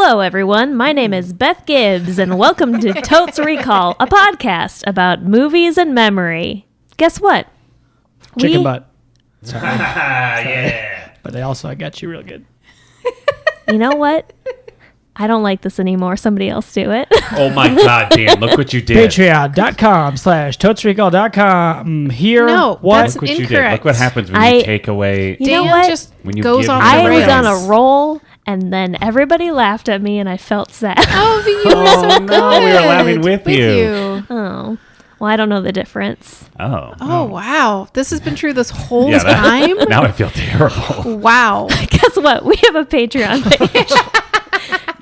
Hello, everyone. My name is Beth Gibbs, and welcome to Totes Recall, a podcast about movies and memory. Guess what? Chicken butt. Sorry. Yeah. But I got you real good. You know what? I don't like this anymore. Somebody else do it. Oh my God, Dan! Look what you did. Patreon.com/totesrecall.com. Here, No, what? that's Look what you did. incorrect. Look what happens when you take away. You know Dan what? just When you goes give off him the I was rails. on a roll, and then everybody laughed at me, and I felt sad. Oh, but you were so good. no, we were laughing with you. Oh. Well, I don't know the difference. Oh, wow. This has been true this whole Yeah, time? now I feel terrible. Wow. Guess what? We have a Patreon page.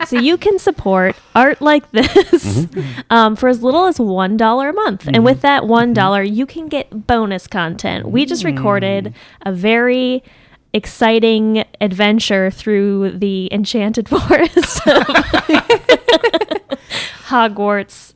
So you can support art like this for as little as $1 a month. And with that $1, you can get bonus content. We just recorded a very exciting adventure through the enchanted forest of Hogwarts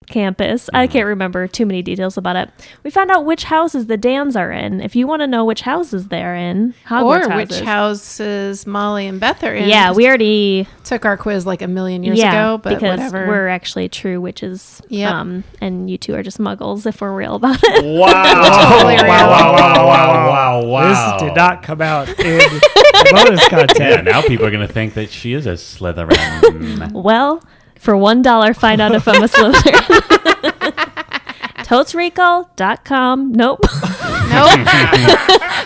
campus. I can't remember too many details about it. We found out which houses the Dans are in. If you want to know which houses they're in, Hogwarts Or houses. which houses Molly and Beth are in. Yeah, we already took our quiz like a million years ago, but because whatever. we're actually true witches. Yep. And you two are just muggles if we're real about it. Wow! Totally real. Wow! This did not come out in bonus content. Yeah, now people are gonna think that she is a Slytherin. Well, for $1, find out if I'm a Slytherin. Totesrecall.com. Nope. Nope.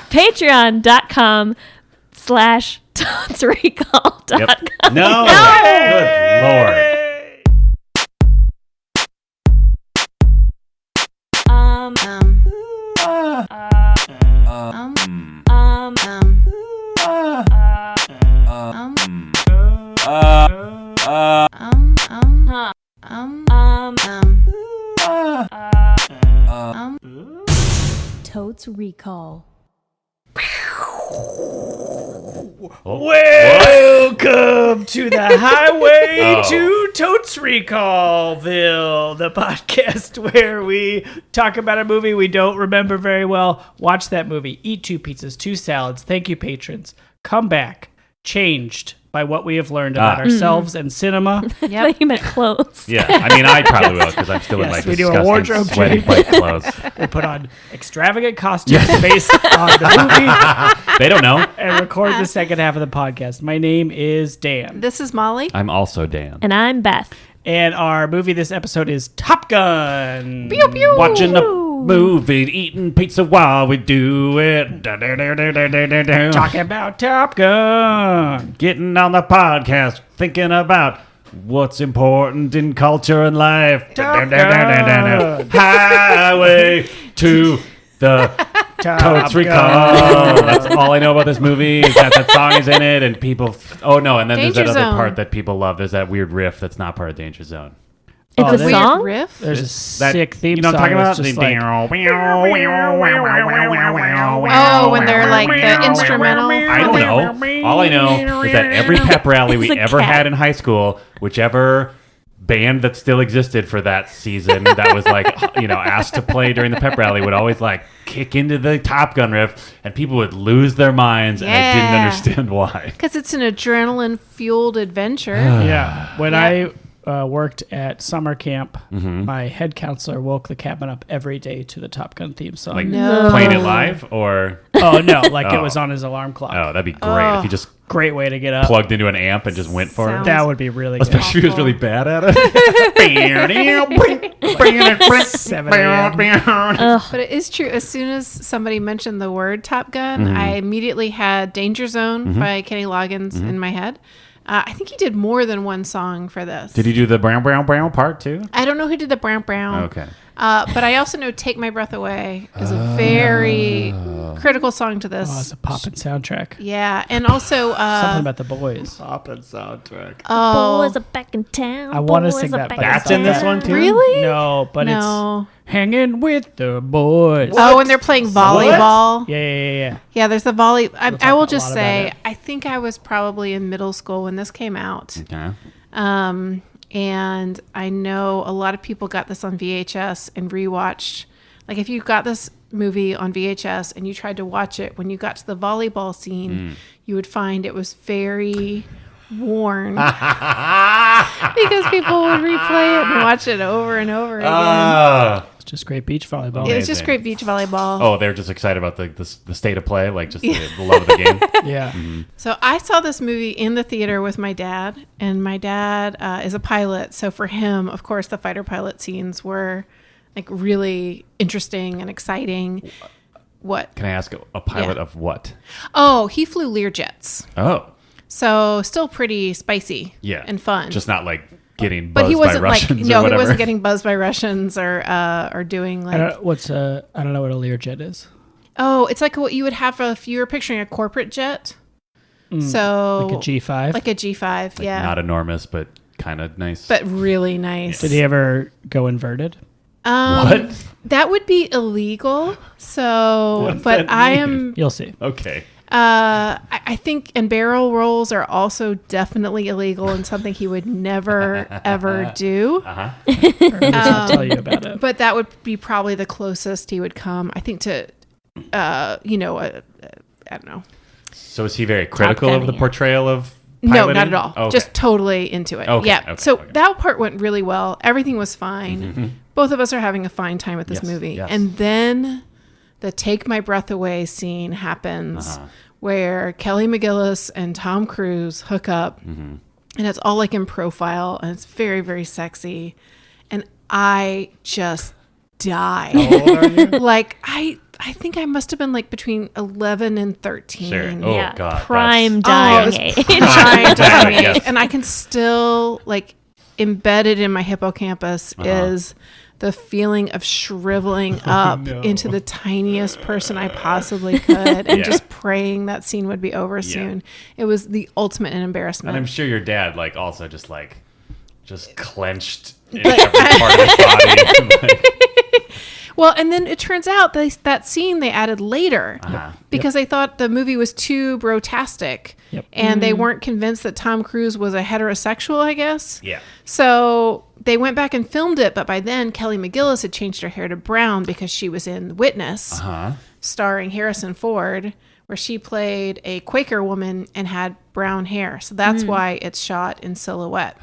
Patreon.com/totesrecall.com. Yep. No. Good Lord. Totes Recall. Welcome to the highway Oh. to Totes Recallville, the podcast where we talk about a movie we don't remember very well, watch that movie, eat 2 pizzas, 2 salads, thank you patrons, come back, changed by what we have learned about ourselves and cinema. Yep. You meant clothes. Yeah, I mean, I probably will because I'm still in Yes, my we do a disgusting wardrobe sweaty change. white clothes. We'll put on extravagant costumes based on the movie They don't know. and record the second half of the podcast. My name is Dan, This is Molly. I'm also Dan. And I'm Beth. and our movie this epeisode is Top Gun. Pew, pew. Watching a movie, eating pizza while we do it. Talking Talking about Top Gun. Getting on the podcast, thinking about what's important in culture and life. Top Gun. Highway to the Totes Recall. That's all I know about this movie is that song is in it, and people. Oh no! And then Danger there's that other Zone. part that people love. There's that weird riff that's not part of Danger Zone. It's Oh, a there's- song? Weird riff. There's a That- sick theme you know song. what I'm that's talking just about? like, Oh, when they're like the instrumental. I don't know. All I know is that every pep rally we It's a ever cat. had in high school, whichever band that still existed for that season that was like, asked to play during the pep rally would always like kick into the Top Gun riff, and people would lose their minds, and I didn't Yeah. understand why. Because it's an adrenaline-fueled adventure. yeah. When Yeah. I worked at summer camp, my head counselor woke the cabin up every day to the Top Gun theme song. Like No. playing it live, or oh no, like it Oh. was on his alarm clock. oh, that'd be great if you just Great way to get up. plugged into an amp and just went for it. Sounds- That would be really good. Especially if he was really bad at it. 7 a.m. But it is true. As soon as somebody mentioned the word Top Gun, I immediately had Danger Zone by Kenny Loggins in my head. I think he did more than one song for this. Did he do the brown, brown, brown part too? I don't know who did the Brown Brown. Okay. But I also know Take My Breath Away is a very critical song to this. Oh, it's a poppin' soundtrack. Yeah. And also, Something about the boys. Poppin' soundtrack. Boys are back in town. I want to Boys sing are that. back but That's it's in this not. one too? Really? No, but No. it's hanging with the boys. Oh, and they're playing volleyball. Yeah. Yeah, there's the volley. I talk will a just lot say, about it. I think I was probably in middle school when this came out. Okay. And I know a lot of people got this on VHS and rewatched. Like if you got this movie on VHS and you tried to watch it, when you got to the volleyball scene, you would find it was very worn because people would replay it and watch it over and over again. It's just great beach volleyball. It was just great beach volleyball. Oh, they're just excited about the state of play, like just the love of the game. Yeah. So I saw this movie in the theater with my dad, and my dad is a pilot. So for him, of course, the fighter pilot scenes were like really interesting and exciting. What? Can I ask a pilot of what? Oh, he flew Learjets. Oh, So still pretty spicy and fun. Just not like getting but buzzed he wasn't by Russians like or he whatever. wasn't getting buzzed by Russians or doing I like don't know what a Learjet is. oh, it's like what you would have if you were picturing a corporate jet. So Like a G5? Like a G5, Like, yeah. not enormous, but kind of nice. But really nice. Did he ever go inverted? What? That would be illegal. So, What does but that I mean? am. You'll see. Okay. I think, and barrel rolls are also definitely illegal and something he would never ever do. Uh-huh. Or at least I'll tell you about it. But that would be probably the closest he would come. I think to, I don't know. So is he very critical Gun, of the yeah. portrayal of No, piloting? not at all. Okay. Just totally into it. Okay, Yeah. okay, So okay. that part went really well. Everything was fine. Mm-hmm. Both of us are having a fine time with this Yes, movie. yes. And then the take my breath away scene happens Uh-huh. where Kelly McGillis and Tom Cruise hook up. Mm-hmm. And it's all like in profile and it's very, very sexy. And I just die. How old are you? Like I think I must have been like between 11 and 13. Sure. Oh, yeah. God. Prime Oh, dying it was age. prime Exactly, time. yes. And I can still like embedded in my hippocampus Uh-huh. is the feeling of shriveling up no. into the tiniest person I possibly could and Yeah. just praying that scene would be over soon. It was the ultimate in embarrassment. And I'm sure your dad, like, also just clenched in every part of his body. Like, Well, and then it turns out that scene they added later uh-huh. because they thought the movie was too brotastic. Yep. And they weren't convinced that Tom Cruise was a heterosexual, I guess. Yeah. So they went back and filmed it, but by then Kelly McGillis had changed her hair to brown because she was in Witness, Uh-huh. starring Harrison Ford, where she played a Quaker woman and had brown hair. So that's why it's shot in silhouette.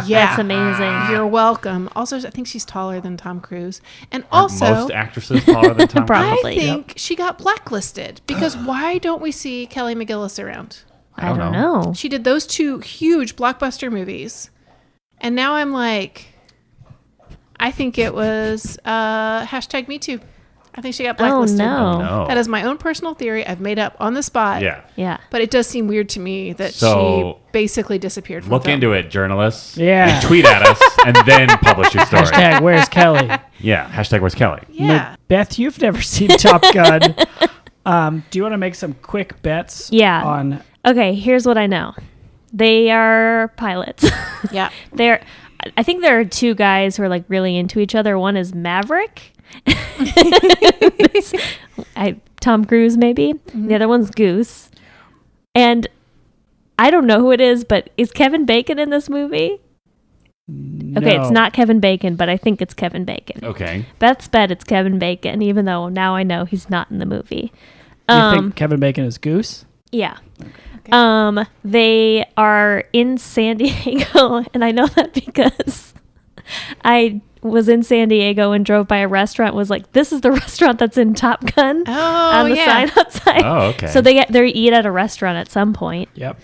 Yeah. That's amazing. You're welcome. Also, I think she's taller than Tom Cruise. And Aren't also, most actresses taller than Tom Cruise? Probably. I think she got blacklisted because why don't we see Kelly McGillis around? I don't know. She did those two huge blockbuster movies. And now I'm like, I think it was hashtag Me Too. I think she got blacklisted. no. No. That is my own personal theory I've made up on the spot. Yeah. Yeah. But it does seem weird to me that So, she basically disappeared from Look film. into it, journalists. Yeah. And tweet at us and then publish your story. Hashtag, where's Kelly? Yeah. Hashtag where's Kelly? Yeah. Beth, you've never seen Top Gun. Do you want to make some quick bets? Yeah. On Okay, here's what I know. They are pilots. Yeah. I think there are two guys who are like really into each other. One is Maverick. Tom Cruise maybe. The other one's Goose. And I don't know who it is, but is Kevin Bacon in this movie? Okay, it's not Kevin Bacon, but I think it's Kevin Bacon. Okay. Beth's bet it's Kevin Bacon, even though now I know he's not in the movie. Do you think Kevin Bacon is Goose? Yeah. They are in San Diego, and I know that because I was in San Diego and drove by a restaurant, was like, this is the restaurant that's in Top Gun on the sign outside. Oh, okay. So they eat at a restaurant at some point. Yep.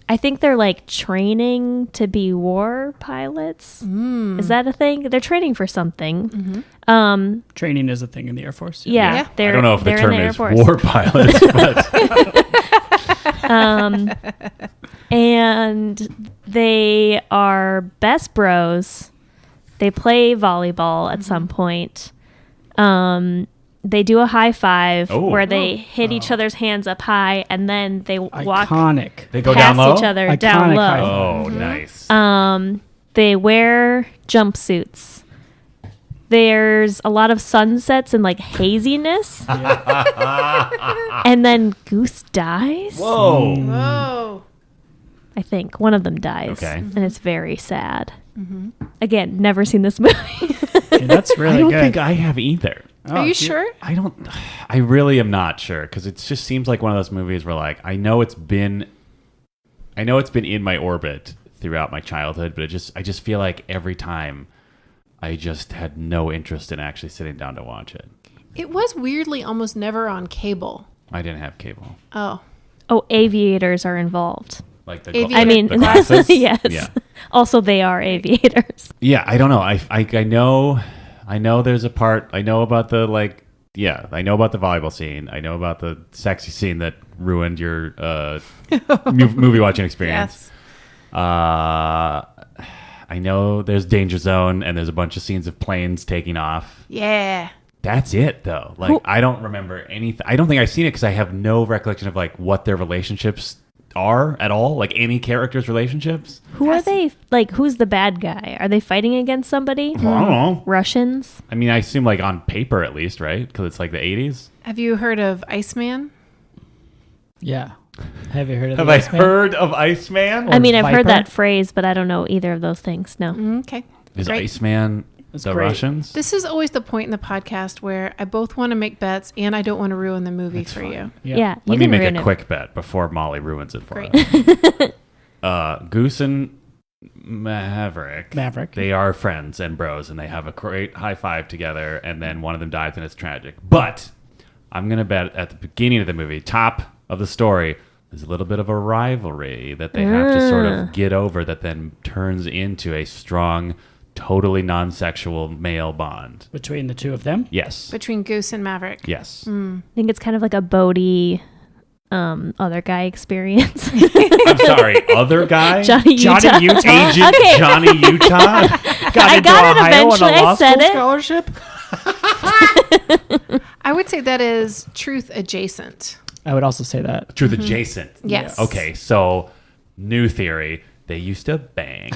I think they're like training to be war pilots. Is that a thing? They're training for something. Training is a thing in the Air Force. Yeah. Yeah. They're, I don't know if the they're in term Air is Force. war pilots, but And they are best bros. They play volleyball at some point. They do a high five where they hit each other's hands up high, and then they walk Iconic. they go down past low. each other Iconic down high low. five. Oh, nice. They wear jumpsuits. There's a lot of sunsets and like haziness. And then Goose dies. Whoa. Whoa. I think one of them dies. Okay. And it's very sad. Again, never seen this movie. Yeah, that's really I don't good. think I have either. Oh, Are you do sure? I really am not sure because it just seems like one of those movies where like I know it's been I know it's been in my orbit throughout my childhood, but I just feel like every time I just had no interest in actually sitting down to watch it. It was weirdly almost never on cable. I didn't have cable. Oh. Oh, aviators are involved. Like the Aviator. I mean, the glasses? yes. Yeah. Also, they are aviators. Yeah, I don't know. I know there's a part. I know about the I know about the volleyball scene. I know about the sexy scene that ruined your movie watching experience. Yes. I know there's Danger Zone and there's a bunch of scenes of planes taking off. Yeah. That's it, though. Like, I don't remember anything. I don't think I've seen it because I have no recollection of like what their relationships are at all. Like any characters' relationships. Who are they? Like, who's the bad guy? Are they fighting against somebody? I don't know. Russians? I mean, I assume like on paper at least, right? Because it's like the 80s. Have you heard of Iceman? Yeah. Have you heard of Have the I Iceman? heard of Iceman? I mean, I've heard Viper? that phrase, but I don't know either of those things. No. Okay. Is Great. Iceman That's the great. Russians? This is always the point in the podcast where I both want to make bets and I don't want to ruin the movie That's for fine. you. Yeah. Let you me can make ruin a it. quick bet before Molly ruins it for Great. us. Goose and Maverick. They are friends and bros, and they have a great high five together, and then one of them dies, and it's tragic. But I'm going to bet at the beginning of the movie, top of the story, there's a little bit of a rivalry that they have to sort of get over that then turns into a strong, totally non-sexual male bond. Between the two of them? Yes. Between Goose and Maverick. Yes. I think it's kind of like a Bodie other guy experience. I'm sorry, other guy? Johnny Utah. Johnny Utah? Agent Okay. Johnny Utah? Got into got it Ohio eventually. on a law I said school it. scholarship? I would say that is truth adjacent. I would also say that. Truth adjacent. Yes. Okay, so new theory. They used to bang.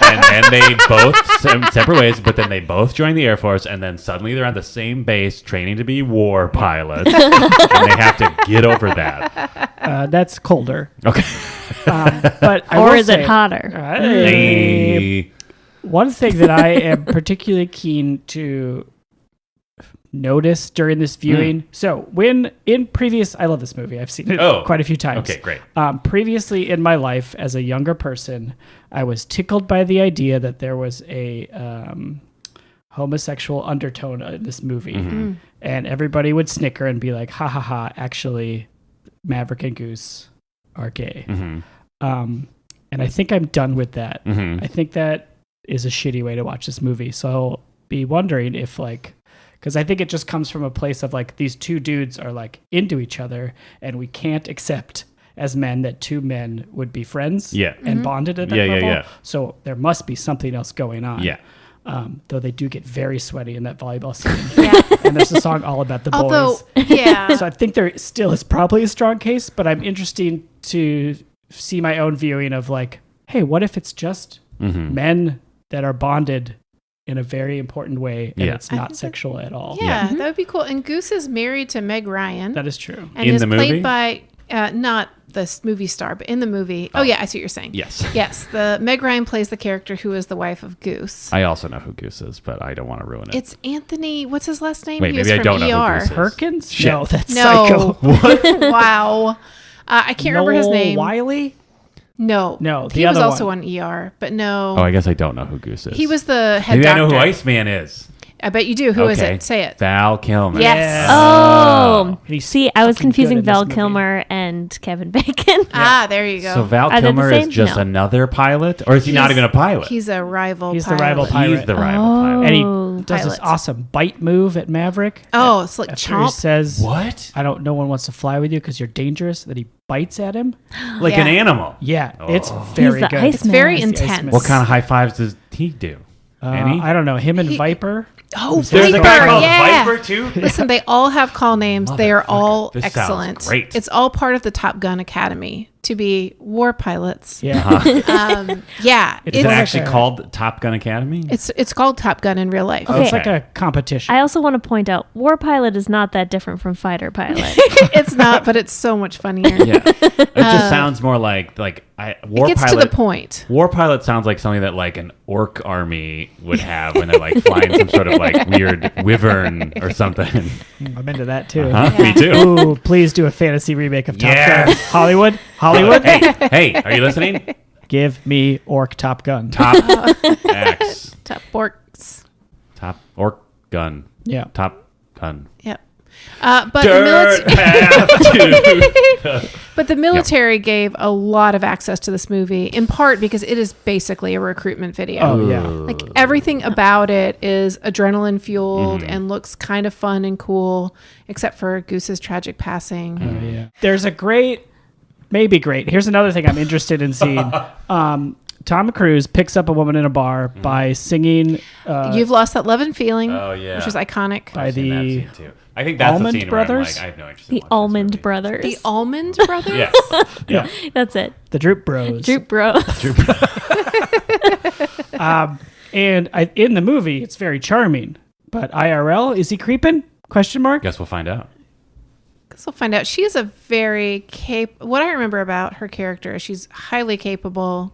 And then they both, separate ways, but then they both joined the Air Force, and then suddenly they're on the same base training to be war pilots. And they have to get over that. That's colder. Okay. But I Or will is it say, hotter? Hey. One thing that I am particularly keen to notice during this viewing. So when in previous, I love this movie. I've seen it quite a few times. Okay, great. Previously in my life as a younger person, I was tickled by the idea that there was a homosexual undertone in this movie. And everybody would snicker and be like, ha ha ha, actually, Maverick and Goose are gay. And I think I'm done with that. I think that is a shitty way to watch this movie. So I'll be wondering if because I think it just comes from a place of like these two dudes are like into each other and we can't accept as men that two men would be friends and bonded at that level. Yeah. So there must be something else going on. Yeah. Though they do get very sweaty in that volleyball scene. Yeah. And there's a song all about the Although, boys. yeah. So I think there still is probably a strong case, but I'm interested to see my own viewing of like, hey, what if it's just men that are bonded in a very important way and it's I not think sexual at all? Yeah, that would be cool. And Goose is married to Meg Ryan. That is true. And In is the played movie? by not the movie star, but in the movie. Oh, yeah, I see what you're saying. Yes. Yes, the Meg Ryan plays the character who is the wife of Goose. I also know who Goose is, but I don't want to ruin it. It's Anthony. What's his last name? Wait, He was maybe I from don't know who ER. Goose is. Perkins? Shit. No, that's No. Psycho. Wow. I can't remember his Noel name. Wiley? No. No, the he was other also one. on ER, but no. Oh, I guess I don't know who Goose is. He was the head Maybe doctor. I know who Iceman is. I bet you do. Who is it? Say it. Val Kilmer. Yes. Oh, He's see, I was fucking good confusing in this Val movie. Kilmer and Kevin Bacon. Ah, there you go. So Val Are they the Kilmer is same? just No. another pilot? Or is he not He's- even a pilot? He's a rival He's the pilot. rival pilot. He's the rival Oh. pilot. And he Oh, does this pilots. awesome bite move at Maverick. Oh, it's like After he chomp. says, What? no one wants to fly with you because you're dangerous, that he bites at him. Like Yeah. an animal. Yeah, it's Oh. very He's the good. Iceman. It's very He's the intense. Iceman. What kind of high fives does he do? Any? I don't know. Him and He- Viper. Oh, There's Viper, a guy called yeah. Viper too? Listen, they all have call names. They are Motherfucker. all This sounds excellent. great. It's all part of the Top Gun Academy to be war pilots. Yeah. Yeah, It's Is it like actually a- called Top Gun Academy? it's called Top Gun in real life. Okay. It's like a competition. I also want to point out, war pilot is not that different from fighter pilot. It's not, but it's so much funnier. Yeah. It just sounds more like war It gets pilot. to the point. War pilot sounds like something that like an orc army would have when they're like flying some sort of like weird wyvern or something. I'm into that too. Huh? Yeah. Me too. Ooh, please do a fantasy remake of Top Yes. Gun. Hollywood. Hollywood, Hey, are you listening? give me Orc Top Gun. Top X. Top forks. Top orc gun. Yeah. Top gun. Yep. But Dirt but the military gave a lot of access to this movie, in part because it is basically a recruitment video. Oh, yeah. Like everything about it is adrenaline fueled and looks kind of fun and cool, except for Goose's tragic passing. Oh, yeah. There's a great, maybe great. Here's another thing I'm interested in seeing. Tom Cruise picks up a woman in a bar by singing You've Lost That Love and Feeling, Oh, yeah. which is iconic. by I've seen that the scene, too. I think that's Almond the scene where I'm Brothers? like, I have no interest in The watching this Almond movie. Brothers. The Almond Brothers? Yes. Yeah. That's it. the Droop Bros. Droop Bros. And in the movie, it's very charming. But IRL, is he creeping? Question mark. Guess we'll find out. Guess we'll find out. She is a very what I remember about her character is she's highly capable.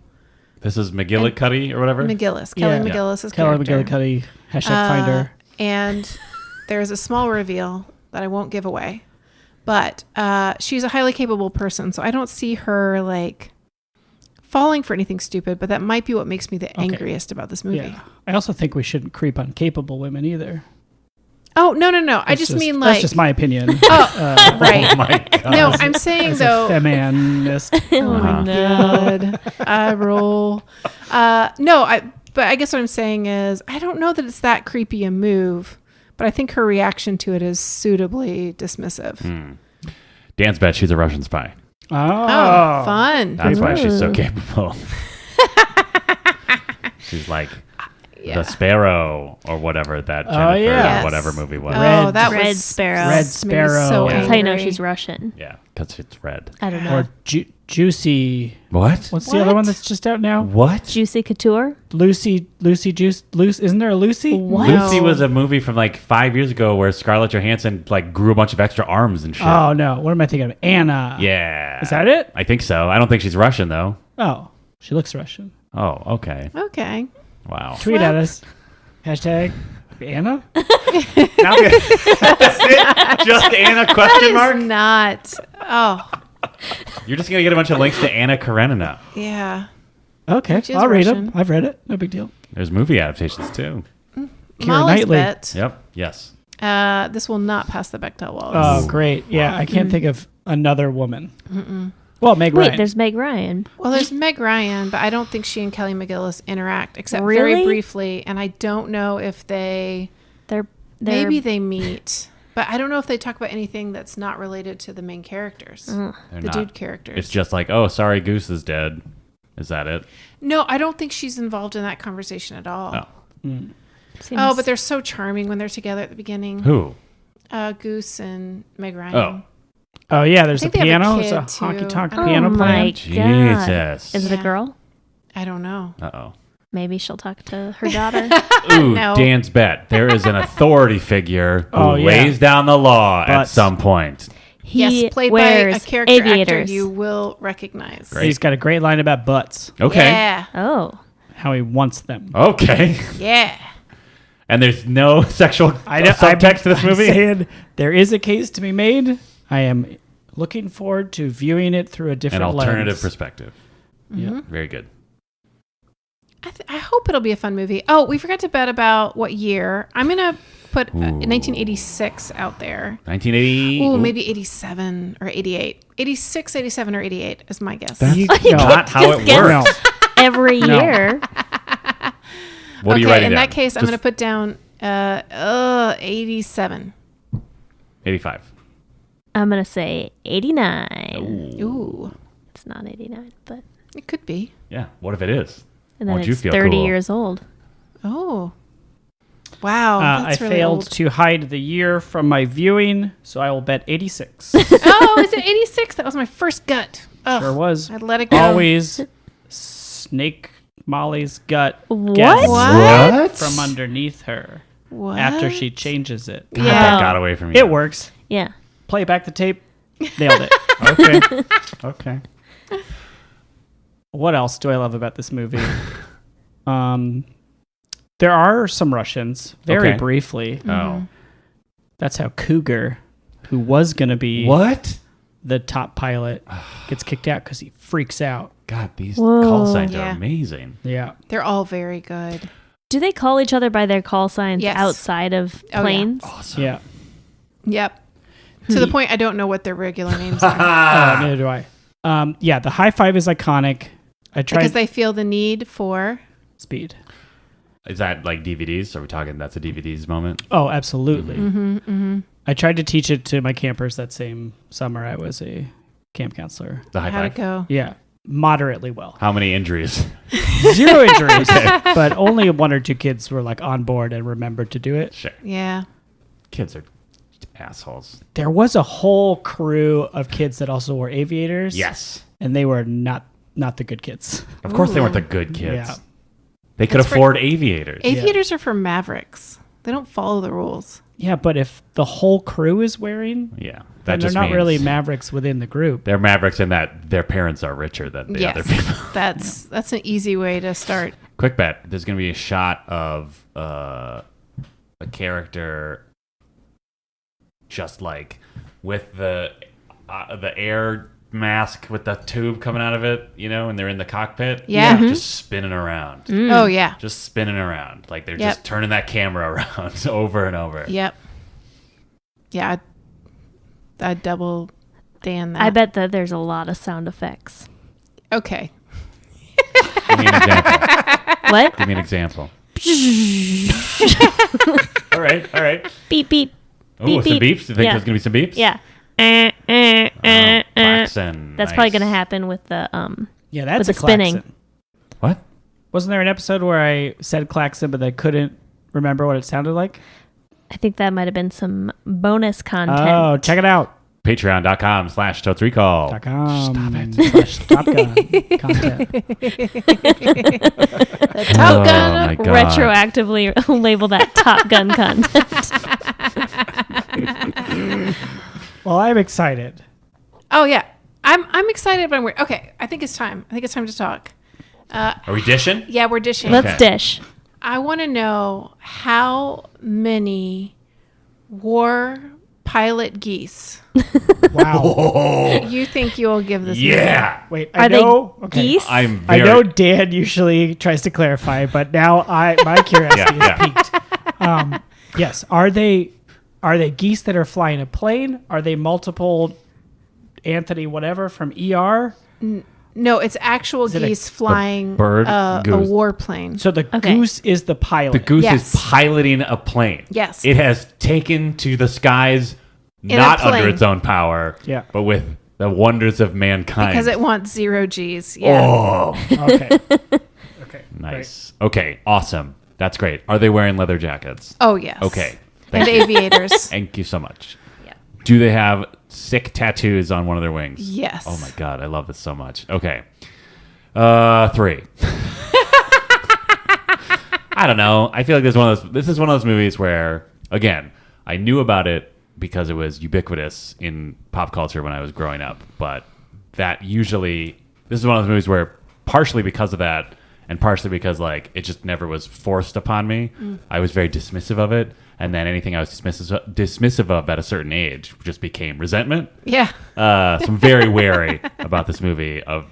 This is McGillicuddy or whatever? McGillis. Kelly Yeah. McGillis' Kelly character. McGillicuddy. Find her. And there's a small reveal that I won't give away. But she's a highly capable person, so I don't see her like falling for anything stupid, but that might be what makes me the angriest about this movie. Yeah. I also think we shouldn't creep on capable women either. Oh, no. I That's just mean like... That's just my opinion. right. Oh my God. No, I'm saying As though... a feminist. Oh my God. I roll. But I guess what I'm saying is I don't know that it's that creepy a move, but I think her reaction to it is suitably dismissive. Dan's bet she's a Russian spy. Oh, fun. That's why she's so Ooh. capable. She's like the Sparrow or whatever that Jennifer yeah. whatever movie was. Oh, that Red was Sparrow. Red made me Sparrow. So That's That's how you know angry. she's Russian. Yeah, because it's red. I don't know. Or Juicy. What? What's the other What? one that's just out now? What? Juicy Couture. Lucy Juice. Isn't there a Lucy? What? Lucy No. was a movie from like 5 years ago where Scarlett Johansson like grew a bunch of extra arms and shit. Oh, no. What am I thinking of? Anna. Yeah. Is that it? I think so. I don't think she's Russian though. Oh, she looks Russian. Oh, okay. Okay. Wow. Tweet at us. Hashtag Anna? That's it? Just Anna question mark? Not. Oh, You're just gonna get a bunch of links to Anna Karenina. yeah. Okay. Which is I'll read Russian. them. I've read it. No big deal. There's movie adaptations too. Keira Molly's Knightley. bet. Yep. Yes. This will not pass the Bechdel walls. Oh, great. Yeah, I can't think of another woman. Well, Meg Wait, Ryan. there's Meg Ryan. Well, there's Meg Ryan, but I don't think she and Kelly McGillis interact except Really? very briefly. And I don't know if they They're maybe they meet, but I don't know if they talk about anything that's not related to the main characters, They're the not. dude characters. It's just like, oh, sorry, Goose is dead. Is that it? No, I don't think she's involved in that conversation at all. Oh. seems- Oh, but they're so charming when they're together at the beginning. Who? Goose and Meg Ryan. Oh. Oh, yeah, there's a think they have a piano. There's a kid, honky too. tonk Oh piano my playing. Jesus. Is it a Yeah. girl? I don't know. Uh-oh. Maybe she'll talk to her daughter. Ooh, No. Dan's bet. There is an authority figure who Oh, yeah. lays down the law at But- some point. He Yes, played by wears a character actor aviators. you will recognize. Great. He's got a great line about butts, Okay. Yeah. Oh, how he wants them. Okay. Yeah. And there's no sexual know- subtext to this I'm movie? saying there is a case to be made. I am looking forward to viewing it through a An different alternative lens. perspective. Yeah. Very good. I hope it'll be a fun movie. Oh, we forgot to bet about what year. I'm going to put 1986 out there. 1980. Ooh, maybe 87 or 88. 86, 87, or 88 is my guess. You- Not how it guess. works. No. every No. year. What are you Okay, writing in down? that case, I'm Just going to put down 87. 85. I'm gonna say 89. Ooh, It's not 89, but it could be. Yeah. What if it is? and then Won't you it's feel 30 cool? years old. Oh, wow. I That's really failed old. to hide the year from my viewing, so I will bet 86. Oh, is it 86? That was my first gut. Ugh, Sure was. I'd let it go. Always Snake Molly's gut What? gets What? from underneath her What? after she changes it. God, Yeah. that got away from you. It works. Yeah. Play back the tape. Nailed it. Okay. Okay. What else do I love about this movie? There are some Russians, very Okay. briefly. Oh. That's how Cougar, who was going to be What? the top pilot gets kicked out because he freaks out. God, these Whoa. call signs are Yeah. amazing. Yeah. They're all very good. Do they call each other by their call signs Yes. outside of Oh, yeah. planes? Awesome. Yeah. Yep. To the point I don't know what their regular names are. Neither do I. Yeah, the high five is iconic. I tried Because they feel the need for... speed. Is that like DVDs? Are we talking that's a DVDs moment? Oh, absolutely. Mm-hmm. I tried to teach it to my campers that same summer. I was a camp counselor. The high How'd five? it go? Yeah, moderately well. How many injuries? 0 injuries, but only 1 or 2 kids were like on board and remembered to do it. Sure. Yeah. Kids are assholes. There was a whole crew of kids that also were aviators. Yes. And they were not the good kids. Of course they weren't the good kids. Yeah. They could That's for- afford aviators. Aviators are for Mavericks. They don't follow the rules. Yeah, but if the whole crew is wearing, Yeah. then That they're just not means really Mavericks within the group. they're Mavericks in that their parents are richer than the other people. That's an easy way to start. Quick bet. There's going to be a shot of a character just like with the air mask with the tube coming out of it, you know, and they're in the cockpit. Yeah. Mhm. Just spinning around. Oh, yeah. Just spinning around. Like they're Yep. just turning that camera around over and over. Yep. Yeah. I'd double Dan that. I bet that there's a lot of sound effects. Okay. Give me an example. What? Give me an example. All right. Beep, beep. Oh, Beep, some beep. beeps? You think Yeah. there's going to be some beeps? Yeah. Klaxon. That's probably Nice. going to happen with the Yeah, that's with a the spinning. klaxon. What? Wasn't there an episode where I said klaxon, but I couldn't remember what it sounded like? I think that might have been some bonus content. Oh, check it out. Patreon.com/Totes Recall. Stop it. Top Gun content. Top Gun. Oh my God. Retroactively label that Top Gun content. Well, I'm excited. Oh, yeah. I'm excited, but I'm weird. Okay. I think it's time. I think it's time to talk. Are we dishing? Yeah, we're dishing. Let's Okay. dish. I want to know how many war pilot geese Wow. you think you'll give this movie? Yeah. Wait, I Are know. they okay. geese? I'm I very. know Dan usually tries to clarify, but now my curiosity Yeah, is piqued. Yes, are they geese that are flying a plane? Are they multiple Anthony whatever from ER? No, it's actual it a- geese flying bird a goose? warplane. So the Okay. goose is the pilot. The goose Yes. is piloting a plane. Yes. It has taken to the skies, In a not under plane. its own power, Yeah. but with the wonders of mankind. Because it wants 0 G's. Yeah. Oh, Okay. Okay. nice. Okay, awesome. That's great. Are they wearing leather jackets? Oh, yes. Okay. And Thank you. aviators. Thank you so much. Yeah. Do they have sick tattoos on one of their wings? Yes. Oh my God, I love this so much. Okay. 3. I don't know. I feel like this is one of those movies where, again, I knew about it because it was ubiquitous in pop culture when I was growing up. But this is one of those movies where partially because of that and partially because like it just never was forced upon me, I was very dismissive of it. And then anything I was dismissive of at a certain age just became resentment. Yeah. So I'm very wary about this movie of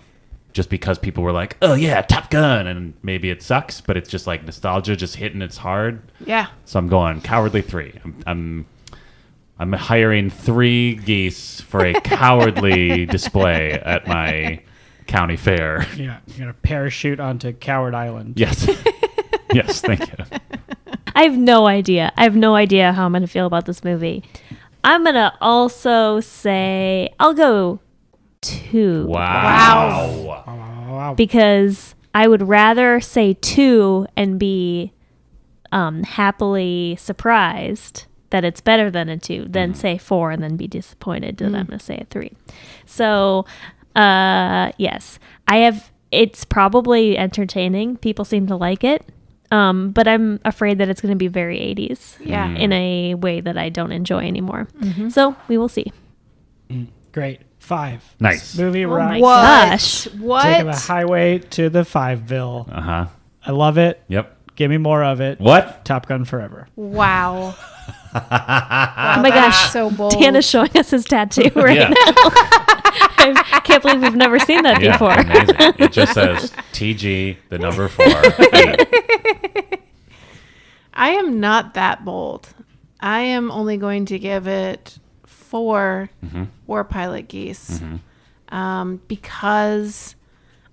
just because people were like, oh yeah, Top Gun. And maybe it sucks, but it's just like nostalgia just hitting its hard. Yeah. So I'm going Cowardly 3. I'm hiring 3 geese for a cowardly display at my county fair. Yeah. You're gonna parachute onto Coward Island. Yes. Yes, thank you. I have no idea. I have no idea how I'm going to feel about this movie. I'm going to also say I'll go 2. Wow. Wow. Because I would rather say 2 and be happily surprised that it's better than a 2 than say 4 and then be disappointed that I'm going to say a 3. So, yes, it's probably entertaining. People seem to like it. But I'm afraid that it's going to be very 80s Yeah. in a way that I don't enjoy anymore. So we will see. Great. 5. Nice. This movie Oh rocks. my What? gosh. What? Taking the highway to the 5-ville. Uh-huh. I love it. Yep. Give me more of it. What? Top Gun forever. Wow. Oh my gosh. So bold. Dan is showing us his tattoo right Yeah. now. I can't believe we've never seen that Yeah, before. amazing. It just says TG, the number 4. I am not that bold. I am only going to give it 4 War Pilot Geese because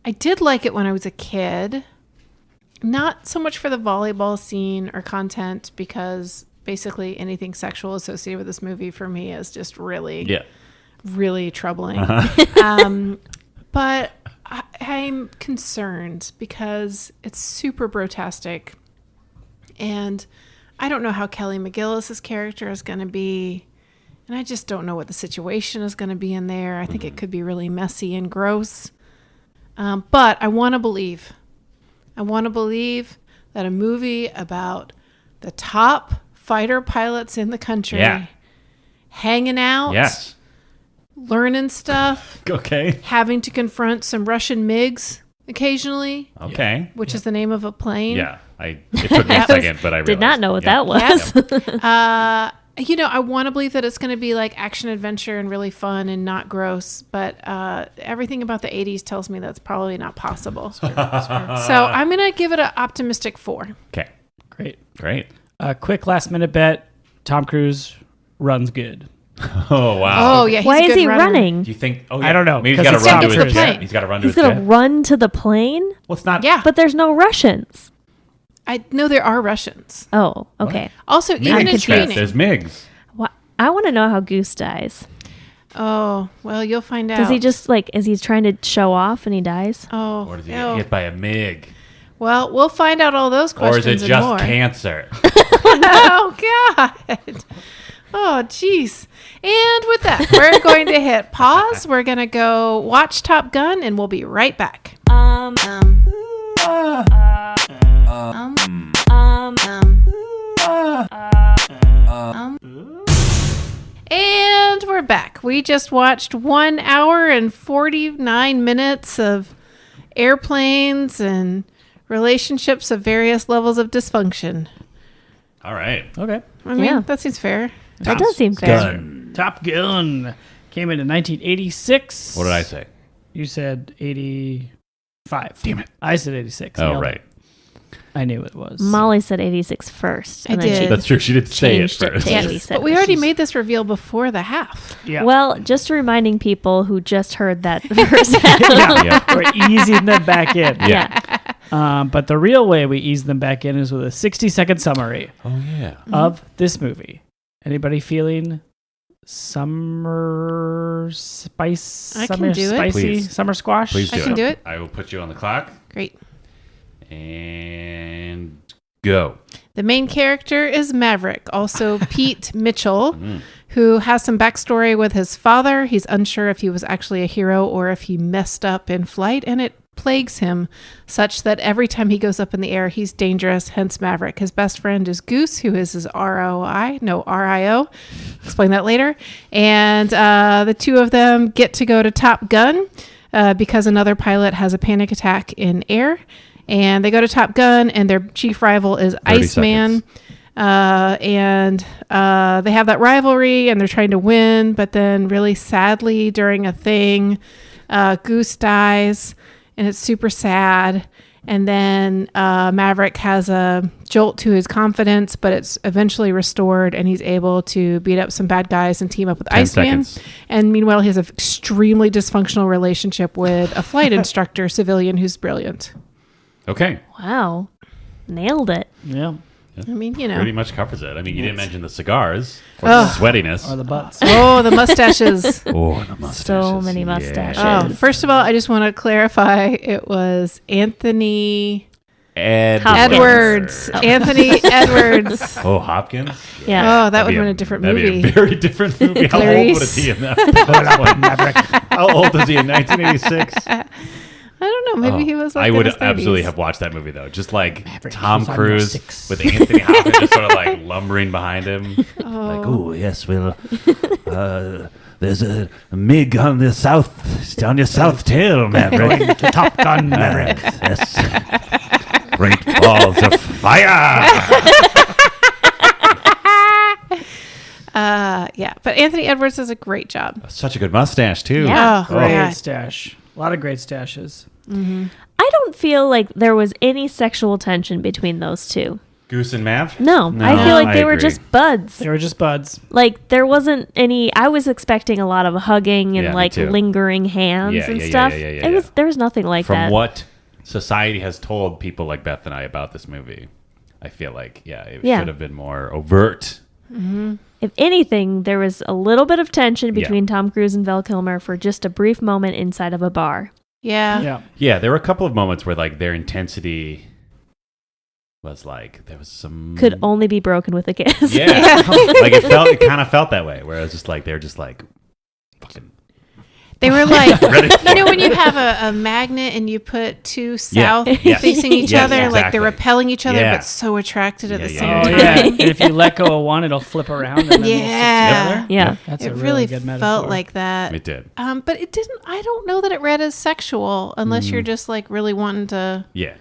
I did like it when I was a kid. Not so much for the volleyball scene or content, because basically anything sexual associated with this movie for me is just really, really troubling. But I'm concerned because it's super brotastic. And I don't know how Kelly McGillis's character is going to be. And I just don't know what the situation is going to be in there. I think it could be really messy and gross. But I want to believe. I want to believe that a movie about the top fighter pilots in the country hanging out, learning stuff, having to confront some Russian MiGs occasionally, which is the name of a plane. It took me a second, but I realized. Did not know what that was. I want to believe that it's going to be like action adventure and really fun and not gross, but everything about the 80s tells me that's probably not possible. So I'm going to give it an optimistic 4. Okay. Great. Quick last minute bet. Tom Cruise runs good. Oh, wow. Oh, yeah. He's Why a is good he runner. running? Do you think? Oh, I don't know. Maybe he's got to run to gets his the jet. plane. He's got to run to He's his going to jet. run to the plane? Well, it's not. Yeah. But there's no Russians. I know there are Russians. Oh, okay. Also, even in training. There's MiGs. I want to know how Goose dies. Oh, well, you'll find out. Does he just is he trying to show off and he dies? Oh, Or does he get hit by a MiG? Well, we'll find out all those Or questions is it and more. just cancer? Oh, God. Oh, jeez. And with that, we're going to hit pause. We're going to go watch Top Gun, and we'll be right back. And we're back. We just watched 1 hour and 49 minutes of airplanes and relationships of various levels of dysfunction. All right. Okay. I mean, Yeah. that seems fair. That does seem fair. Gun. Top Gun came in 1986. What did I say? You said 85. Damn it. I said 86. Oh, Nailed it. right. I knew it was. Molly said 86 first. I did. That's true. She did say it changed it first. to Yes, 87. but we already made this reveal before the half. Yeah. Well, just reminding people who just heard that first half. Yeah. We're easing them back in. Yeah. But the real way we ease them back in is with a 60-second summary Oh, yeah. of this movie. Anybody feeling summer spice? I can summer do it. spicy Please. summer squash? Please I do can it. do it. I will put you on the clock. Great. And go. The main character is Maverick, also Pete Mitchell, who has some backstory with his father. He's unsure if he was actually a hero or if he messed up in flight, and it plagues him such that every time he goes up in the air, he's dangerous, hence Maverick. His best friend is Goose, who is his RIO. Explain that later. And the two of them get to go to Top Gun because another pilot has a panic attack in air. And they go to Top Gun, and their chief rival is 30 Iceman. seconds. And they have that rivalry, and they're trying to win. But then, really sadly, during a thing, Goose dies, and it's super sad. And then Maverick has a jolt to his confidence, but it's eventually restored, and he's able to beat up some bad guys and team up with 10 Iceman. seconds. And meanwhile, he has an extremely dysfunctional relationship with a flight instructor, civilian, who's brilliant. Okay. Wow. Nailed it. Yeah. I mean, Pretty much covers it. I mean, you didn't mention the cigars or Oh. the sweatiness. Or the butts. Oh, the mustaches. Oh, the mustaches. So many mustaches. Oh, first of all, I just want to clarify it was Anthony Edwards. Anthony Edwards. Oh, Hopkins? Yeah. Oh, that would have been a different That'd movie. be a very different movie. How old would Clarice. he in that? How old is he in 1986? I don't know. Maybe he was like I would in his 30s. absolutely have watched that movie, though. Just like Maverick, Tom he's on your Cruise 6. with Anthony Hopkins just sort of like lumbering behind him. Like, oh yes, well, there's a MiG on the south, on your south tail, Maverick. Going to Top Gun Maverick. Yes. Great balls of fire. Yeah, but But Anthony Edwards does a great job. Such a good mustache too. Yeah. Oh, Great God. stash. A lot of great stashes. I don't feel like there was any sexual tension between those two. Goose and Mav? No, I feel like they were agree. just buds. They were just buds. Like there wasn't any. I was expecting a lot of hugging and Yeah, me like too. lingering hands Yeah, and yeah, yeah, stuff. yeah, yeah, It was yeah. there was nothing like From that. what society has told people like Beth and I about this movie, I feel like, it Yeah. should have been more overt. If anything, there was a little bit of tension Yeah. between Tom Cruise and Val Kilmer for just a brief moment inside of a bar. Yeah. Yeah. Yeah, there were a couple of moments where like their intensity was like there was some Could only be broken with a kiss. Yeah. Like it kind of felt that way, where it was just like they're just like fucking They were like, ready for you know, it. when you have a magnet and you put two Yeah. south Yes. facing each Yes, other, like exactly. they're repelling each other, Yeah. but so attracted at Yeah, the yeah, same yeah. Oh, time. yeah. And if you let go of one, it'll flip around and then Yeah. they'll stick together. Yeah. That's It a really good metaphor. felt like that. It did. But it didn't. I don't know that it read as sexual unless you're just like really wanting to Yeah.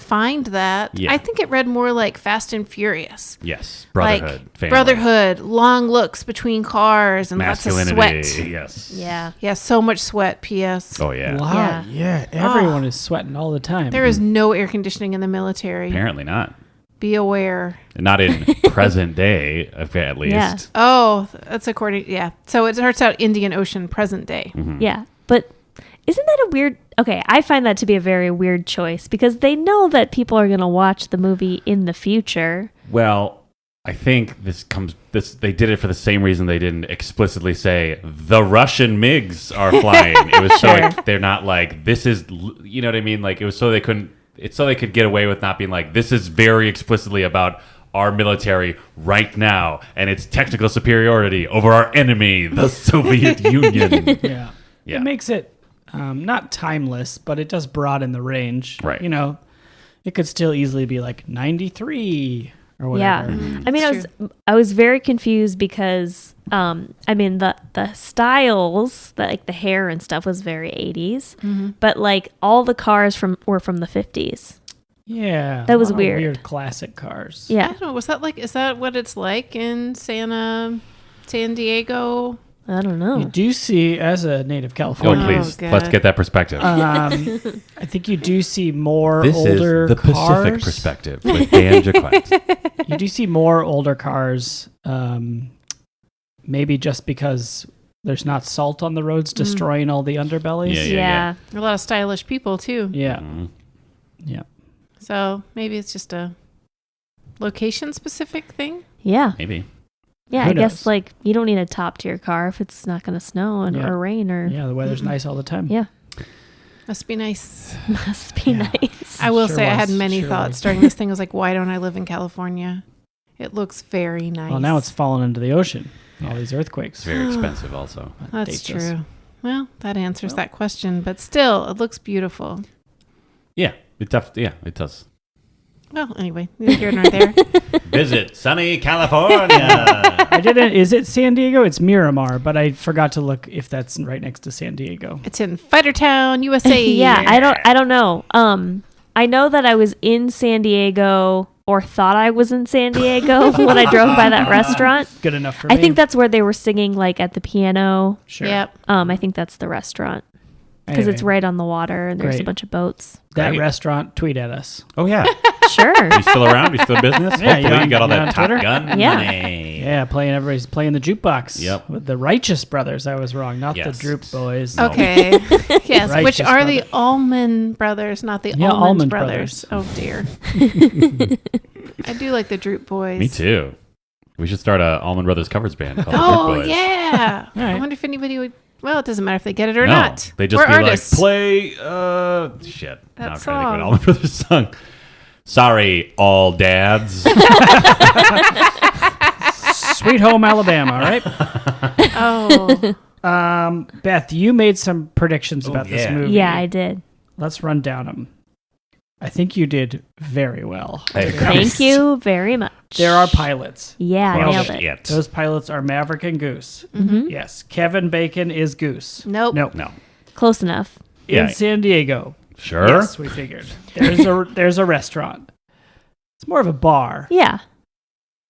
find that. Yeah. I think it read more like Fast and Furious. Yes. Brotherhood. Like family, brotherhood, long looks between cars, and lots of masculinity. sweat. Yes. Yeah. Yeah, so much sweat. P.S. Oh yeah. Wow. Yeah. Everyone is sweating all the time. There is no air conditioning in the military. Apparently not. Be aware. Not in present day, at least. Yeah. Oh, that's according. Yeah. So it starts out Indian Ocean, present day. Mm-hmm. Yeah. But isn't that a weird... Okay, I find that to be a very weird choice because they know that people are going to watch the movie in the future. Well, I think they did it for the same reason they didn't explicitly say the Russian MiGs are flying. It was so Sure. they're not like this is, you know what I mean? Like it was so they couldn't. It's so they could get away with not being like this is very explicitly about our military right now and its technical superiority over our enemy, the Soviet Union. Yeah. Yeah. It makes it not timeless, but it does broaden the range. Right. You know, it could still easily be like 93 or Yeah. whatever. I mean, It's I was very confused because I mean the styles, like the hair and stuff was very 80s, but like all the cars were from the 50s. Yeah. That was a lot of weird. Weird classic cars. I Yeah. don't know. Is that what it's like in San Diego? I don't You know. do see, as a native Oh, Californian, please, God. let's get that perspective. I think you do see more This older is the cars. Pacific perspective with Dan Jaquette. You do see more older cars, maybe just because there's not salt on the roads destroying all the underbellies. Yeah, Yeah. A lot of stylish people too. Yeah. Mhm. Yeah. So maybe it's just a location specific thing. Yeah. Maybe. Yeah. Who I guess knows? like you don't need a top tier car if it's not going to snow Yeah. or rain or Yeah, the weather's nice all the time. Yeah. Must be nice. Must be Yeah. nice. I will Sure say I had was. many Sure thoughts was. during this thing. I was like, why don't I live in California? It looks very nice. Well, now it's fallen into the ocean. All these It's earthquakes. very expensive also. That's dates true. us. Well, that answers that question, but still, it looks beautiful. Yeah, it does. Well, anyway, neither here nor there. Visit sunny California. I didn't. Is it San Diego? It's Miramar, but I forgot to look if that's right next to San Diego. It's in Fightertown, USA. Yeah, I don't know. I know that I was in San Diego or thought I was in San Diego when I drove by that restaurant. Good enough for I me. think that's where they were singing like at the piano. Sure. Yep. I think that's the restaurant because it's Anyway, right on the water and there's a Great. bunch of boats. that Great. restaurant. Tweet at us. Oh yeah, Sure. you still around? You still in business? Yeah, Hopefully, you you got all on that Top Twitter? Gun Yeah. money. Yeah, everybody's playing the jukebox. Yep. With the Righteous Brothers. I was wrong, not Yes. the Droop Boys. No. Okay. Yes, which Righteous are the Brothers. Allman Brothers, not the Yeah, Almond Allman Brothers. Oh dear. I do like the Droop Boys. Me too. We should start a Allman Brothers covers band called Oh the Droop Boys. yeah. All right. I wonder if anybody would. Well, it doesn't matter if they get it or No, not. they just We're be artists. like, play, shit. That Now I'm trying to think song. what Allman Brothers sung. Sorry, all dads. Sweet Home Alabama, right? Oh, Beth, you made some predictions about this yeah. movie. Yeah, I did. Let's run down them. I think you did very well. Hey, Thank you very much. There are pilots. Yeah, I Well, nailed it. shit. Those pilots are Maverick and Goose. Mhm. Yes. Kevin Bacon is Goose. nope. Nope. No. Close enough. In Yeah. San Diego. Sure. Yes, we figured. There's a restaurant. It's more of a bar. Yeah.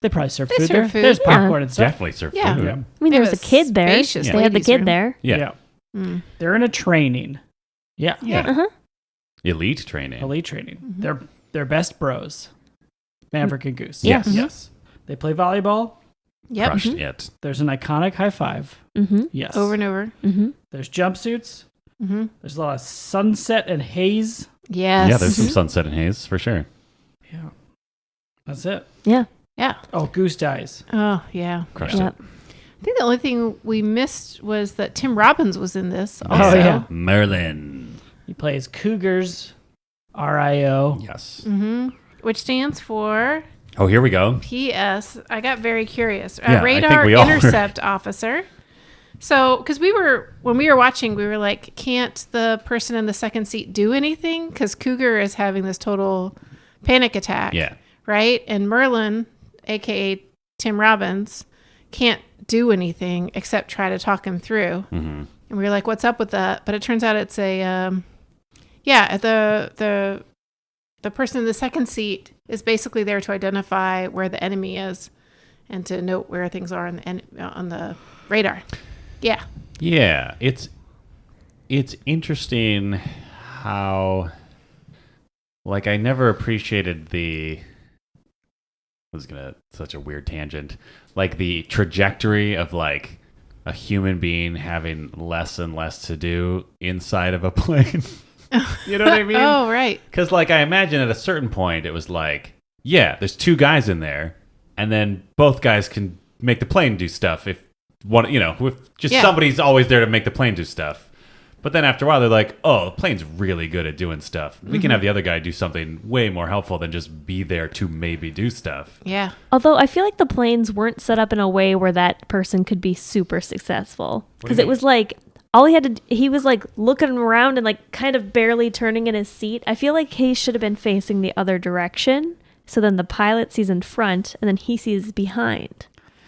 They probably serve They food serve there. food. There's Yeah. popcorn and stuff. Definitely serve Yeah. food. Yeah. I mean, there They was a have a kid there. spacious They had the ladies' kid room. there. Yeah. Mm. They're in a training. Yeah. Yeah. Elite training. Elite training. They're best bros. Maverick and Goose. Yes. Yes. They play volleyball. Yep. Crushed it. There's an iconic high five. Mm-hmm. Yes. Over and over. Mm-hmm. There's jumpsuits. Mm-hmm. There's a lot of sunset and haze. Yes. Yeah, there's some sunset and haze for sure. Yeah. That's it. Yeah. Yeah. Oh, Goose dies. Oh, yeah. Crushed Yep. it. I think the only thing we missed was that Tim Robbins was in this. Oh, Also. yeah. Merlin. He plays Cougars. RIO. Yes. Mm-hmm. Which stands for Oh, here we go. PS. I got very curious. Yeah, I Radar think we all were. Intercept Officer. So, because when we were watching, we were like, can't the person in the second seat do anything? Because Cougar is having this total panic attack. Yeah. Right? And Merlin, a.k.a. Tim Robbins, can't do anything except try to talk him through. Mm-hmm. And we were like, what's up with that? But it turns out it's the person in the second seat is basically there to identify where the enemy is and to note where things are on the radar. Yeah. Yeah, it's interesting how, like, I never appreciated such a weird tangent, like the trajectory of like a human being having less and less to do inside of a plane. You know what I mean? Oh, right. Because, like, I imagine at a certain point it was like, yeah, there's two guys in there, and then both guys can make the plane do stuff if one, if just somebody's always there to make the plane do stuff. But then after a while, they're like, oh, the plane's really good at doing stuff. We can have the other guy do something way more helpful than just be there to maybe do stuff. Yeah. Although I feel like the planes weren't set up in a way where that person could be super successful. What do you Because it mean? was like, he was like looking around and like kind of barely turning in his seat. I feel like he should have been facing the other direction. So then the pilot sees in front and then he sees behind.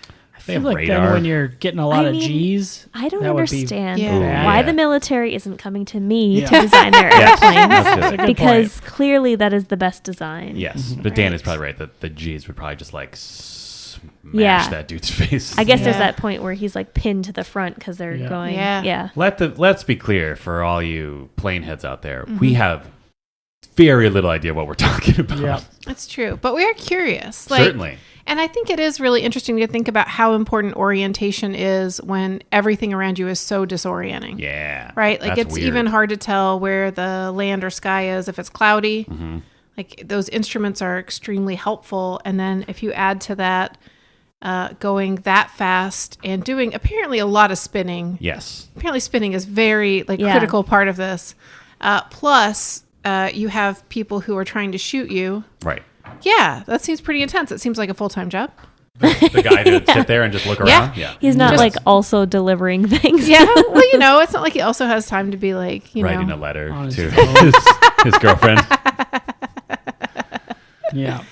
I They feel have like then radar. when you're getting a lot of G's, I don't that would be understand Yeah. why Yeah. the military isn't coming to me Yeah. to design their Yes, airplanes. that's good. That's a good Because clearly that is the best design. Yes, but Dan is Right. probably right that the G's would probably just like smash Yeah. that dude's face. I guess there's Yeah. that point where he's like pinned to the front because they're Yeah. going. Yeah. Yeah. Let's be clear for all you plane heads out there. We have very little idea what we're talking about. Yeah. That's true. But we are curious. Certainly. And I think it is really interesting to think about how important orientation is when everything around you is so disorienting. Yeah. Right? Like That's it's weird. even hard to tell where the land or sky is if it's cloudy. Mm-hmm. Like those instruments are extremely helpful. And then if you add to that going that fast and doing apparently a lot of spinning. Yes. Apparently spinning is very Yeah. critical part of this. Plus you have people who are trying to shoot you. Right. Yeah, that seems pretty intense. It seems like a full-time job. The guy to sit there and just look around. Yeah. He's not Just- like also delivering things. Yeah, well, it's not like he also has time to be like, Writing a letter On his to phone. his girlfriend. Yeah.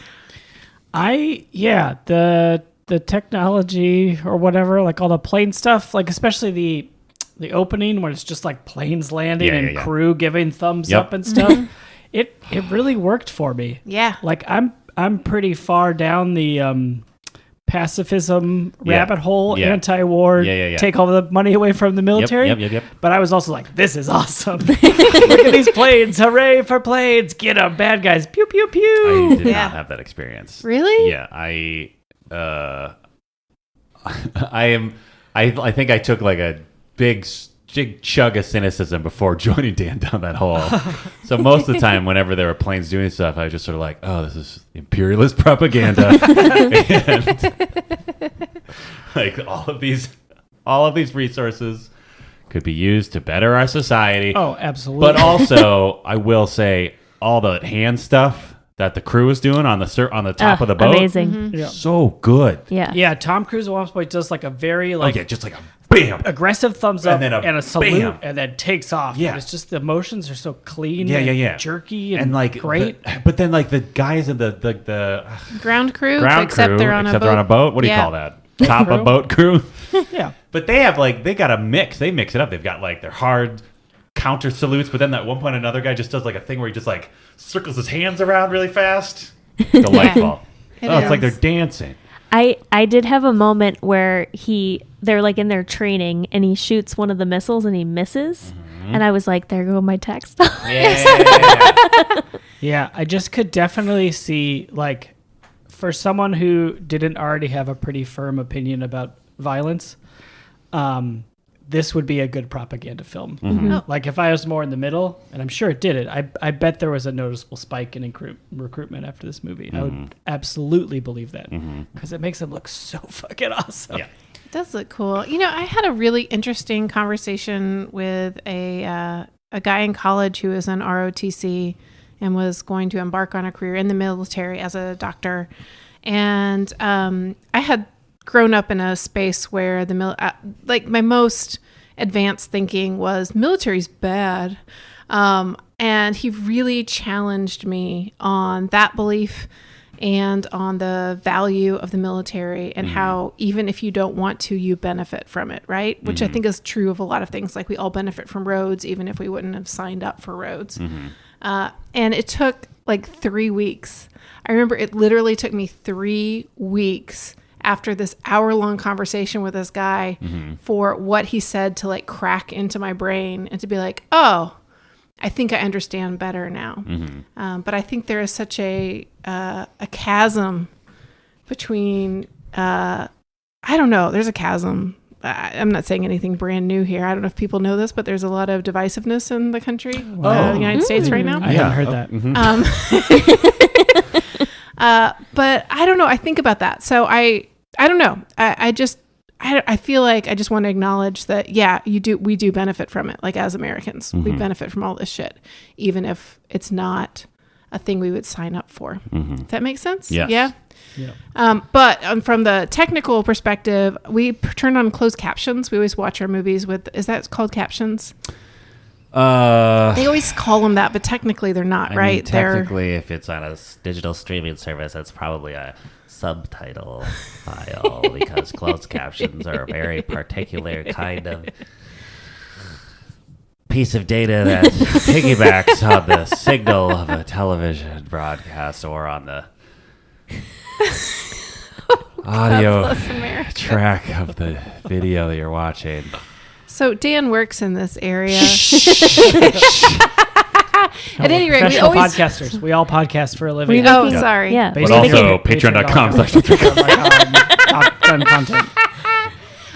The technology or whatever, like all the plane stuff, like especially the opening when it's just like planes landing Yeah, and yeah, yeah. crew giving thumbs Yep. up and stuff. It really worked for me. Yeah. Like I'm pretty far down the pacifism Yeah. rabbit hole, Yeah. anti-war, Yeah. take all the money away from the military. Yep. But I was also like, this is awesome. Look at these planes. Hooray for planes. Get 'em, bad guys. Pew, pew, I pew. did Yeah. not have that experience. Really? Yeah, I think I took like a big chug of cynicism before joining Dan down that hole. So most of the time, whenever there were planes doing stuff, I was just sort of like, oh, this is imperialist propaganda. And, like all of these resources could be used to better our society. Oh, absolutely. But also, I will say all the hand stuff that the crew is doing on the top of the boat. Amazing. yeah. So good. Yeah. Yeah, Tom Cruise at one point does like a very Like, like just like a bam. aggressive thumbs up And and, then a a salute bam. and then takes off. Yeah. And it's just the emotions are so clean Yeah, and yeah, yeah. jerky and, And like great. but then like the guys in the Ground crew, ground except crew, they're on a except boat. they're on a boat. What do you Yeah. call that? Top Crew? of boat crew. Yeah. But they got a mix. They mix it up. They've got like their hard counter salutes, but then at one point another guy just does like a thing where he just like circles his hands around really fast. Delightful. It It's like they're is. dancing. I did have a moment where they're like in their training and he shoots one of the missiles and he misses. And I was like, there go my text. Yeah, I just could definitely see, like, for someone who didn't already have a pretty firm opinion about violence, this would be a good propaganda film. Like, if I was more in the middle, and I'm sure it did it, I bet there was a noticeable spike in recruitment after this movie. I would absolutely believe that, because it makes them look so fucking awesome. Yeah. It does look cool. You know, I had a really interesting conversation with a guy in college who was in ROTC and was going to embark on a career in the military as a doctor. And I had grown up in a space where like my most advanced thinking was military's bad. And he really challenged me on that belief and on the value of the military and how even if you don't want to, you benefit from it, right? Which I think is true of a lot of things. Like we all benefit from roads, even if we wouldn't have signed up for roads. And it took like 3 weeks. I remember it literally took me 3 weeks after this hour-long conversation with this guy for what he said to like crack into my brain and to be like, oh, I think I understand better now. But I think there is such a chasm between, I don't know, there's a chasm. I'm not saying anything brand new here. I don't know if people know this, but there's a lot of divisiveness in the country, the United States right now. I haven't heard that. But I don't know. I think about that. So I don't know. I feel like I just want to acknowledge that, yeah, we do benefit from it. Like as Americans, we benefit from all this shit, even if it's not a thing we would sign up for. Does that make sense? Yes. Yeah. But from the technical perspective, we turn on closed captions. We always watch our movies with, is that called captions? They always call them that, but technically they're not, right? I mean, technically, if it's on a digital streaming service, that's probably a subtitle file because closed captions are a very particular kind of piece of data that piggybacks on the signal of a television broadcast or on the audio track of the video that you're watching. So Dan works in this area. At any rate, we Professional always podcasters. We all podcast for a living. Oh, sorry. Yeah. Based But on also your Top Gun content.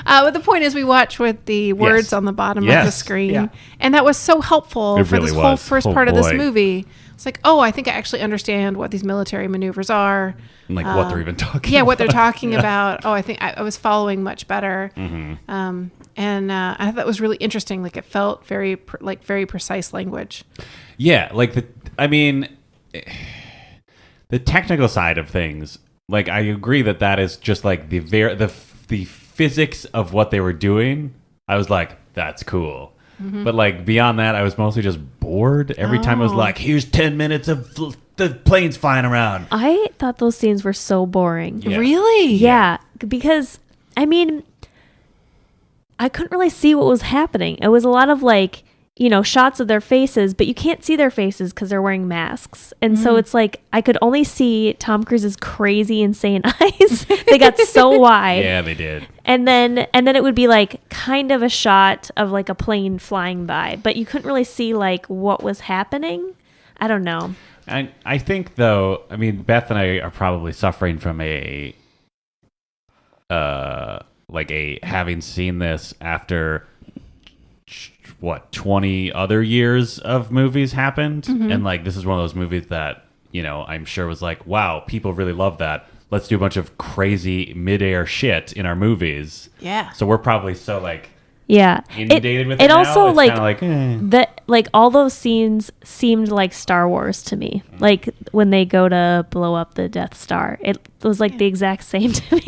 But the point is, we watch with the words Yes. on the bottom of the Yes. screen, Yeah. and that was so helpful It for really this whole was. first Oh, part of this boy. movie. It's like, oh, I think I actually understand what these military maneuvers are. Like what they're even talking Yeah, about. what they're talking about. Oh, I think I was following much better. And I thought that was really interesting. Like it felt very precise language. Yeah, like the technical side of things, like I agree that is just like the physics of what they were doing. I was like, that's cool. But like beyond that, I was mostly just bored. Every time it was like, here's 10 minutes of the planes flying around. I thought those scenes were so boring. Yeah. Really? Yeah, because I mean, I couldn't really see what was happening. It was a lot of like, shots of their faces, but you can't see their faces because they're wearing masks. And so it's like I could only see Tom Cruise's crazy, insane eyes. They got so wide. Yeah, they did. And then it would be like kind of a shot of like a plane flying by, but you couldn't really see like what was happening. I don't know. I think though, I mean, Beth and I are probably suffering from having seen this after 20 other years of movies happened, and like this is one of those movies that I'm sure was like, wow, people really love that. Let's do a bunch of crazy midair shit in our movies. Yeah. So we're probably so like it inundated with it now. also It's like, kinda that like all those scenes seemed like Star Wars to me. Like when they go to blow up the Death Star, it was like the exact same to me.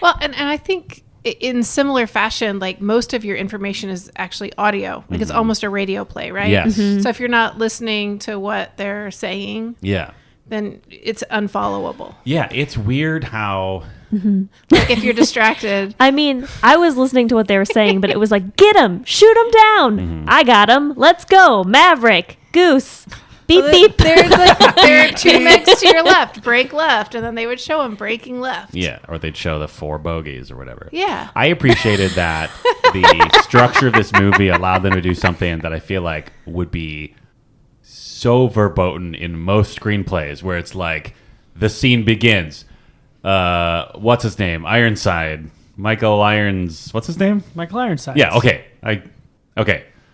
Well, and I think in similar fashion, like most of your information is actually audio. Like it's almost a radio play, right? Yes. So if you're not listening to what they're saying, yeah. then it's unfollowable. Yeah, it's weird how Like if you're distracted. I mean, I was listening to what they were saying, but it was like, get him, shoot him down. I got him. Let's go. Maverick, Goose, beep, beep. There are two Meg next to your left, brake left, and then they would show him braking left. Yeah, or they'd show the 4 bogeys or whatever. Yeah. I appreciated that the structure of this movie allowed them to do something that I feel like would be so verboten in most screenplays, where it's like the scene begins. What's his name? Ironside. Michael Irons. What's his name? Michael Ironside. Yeah. Okay.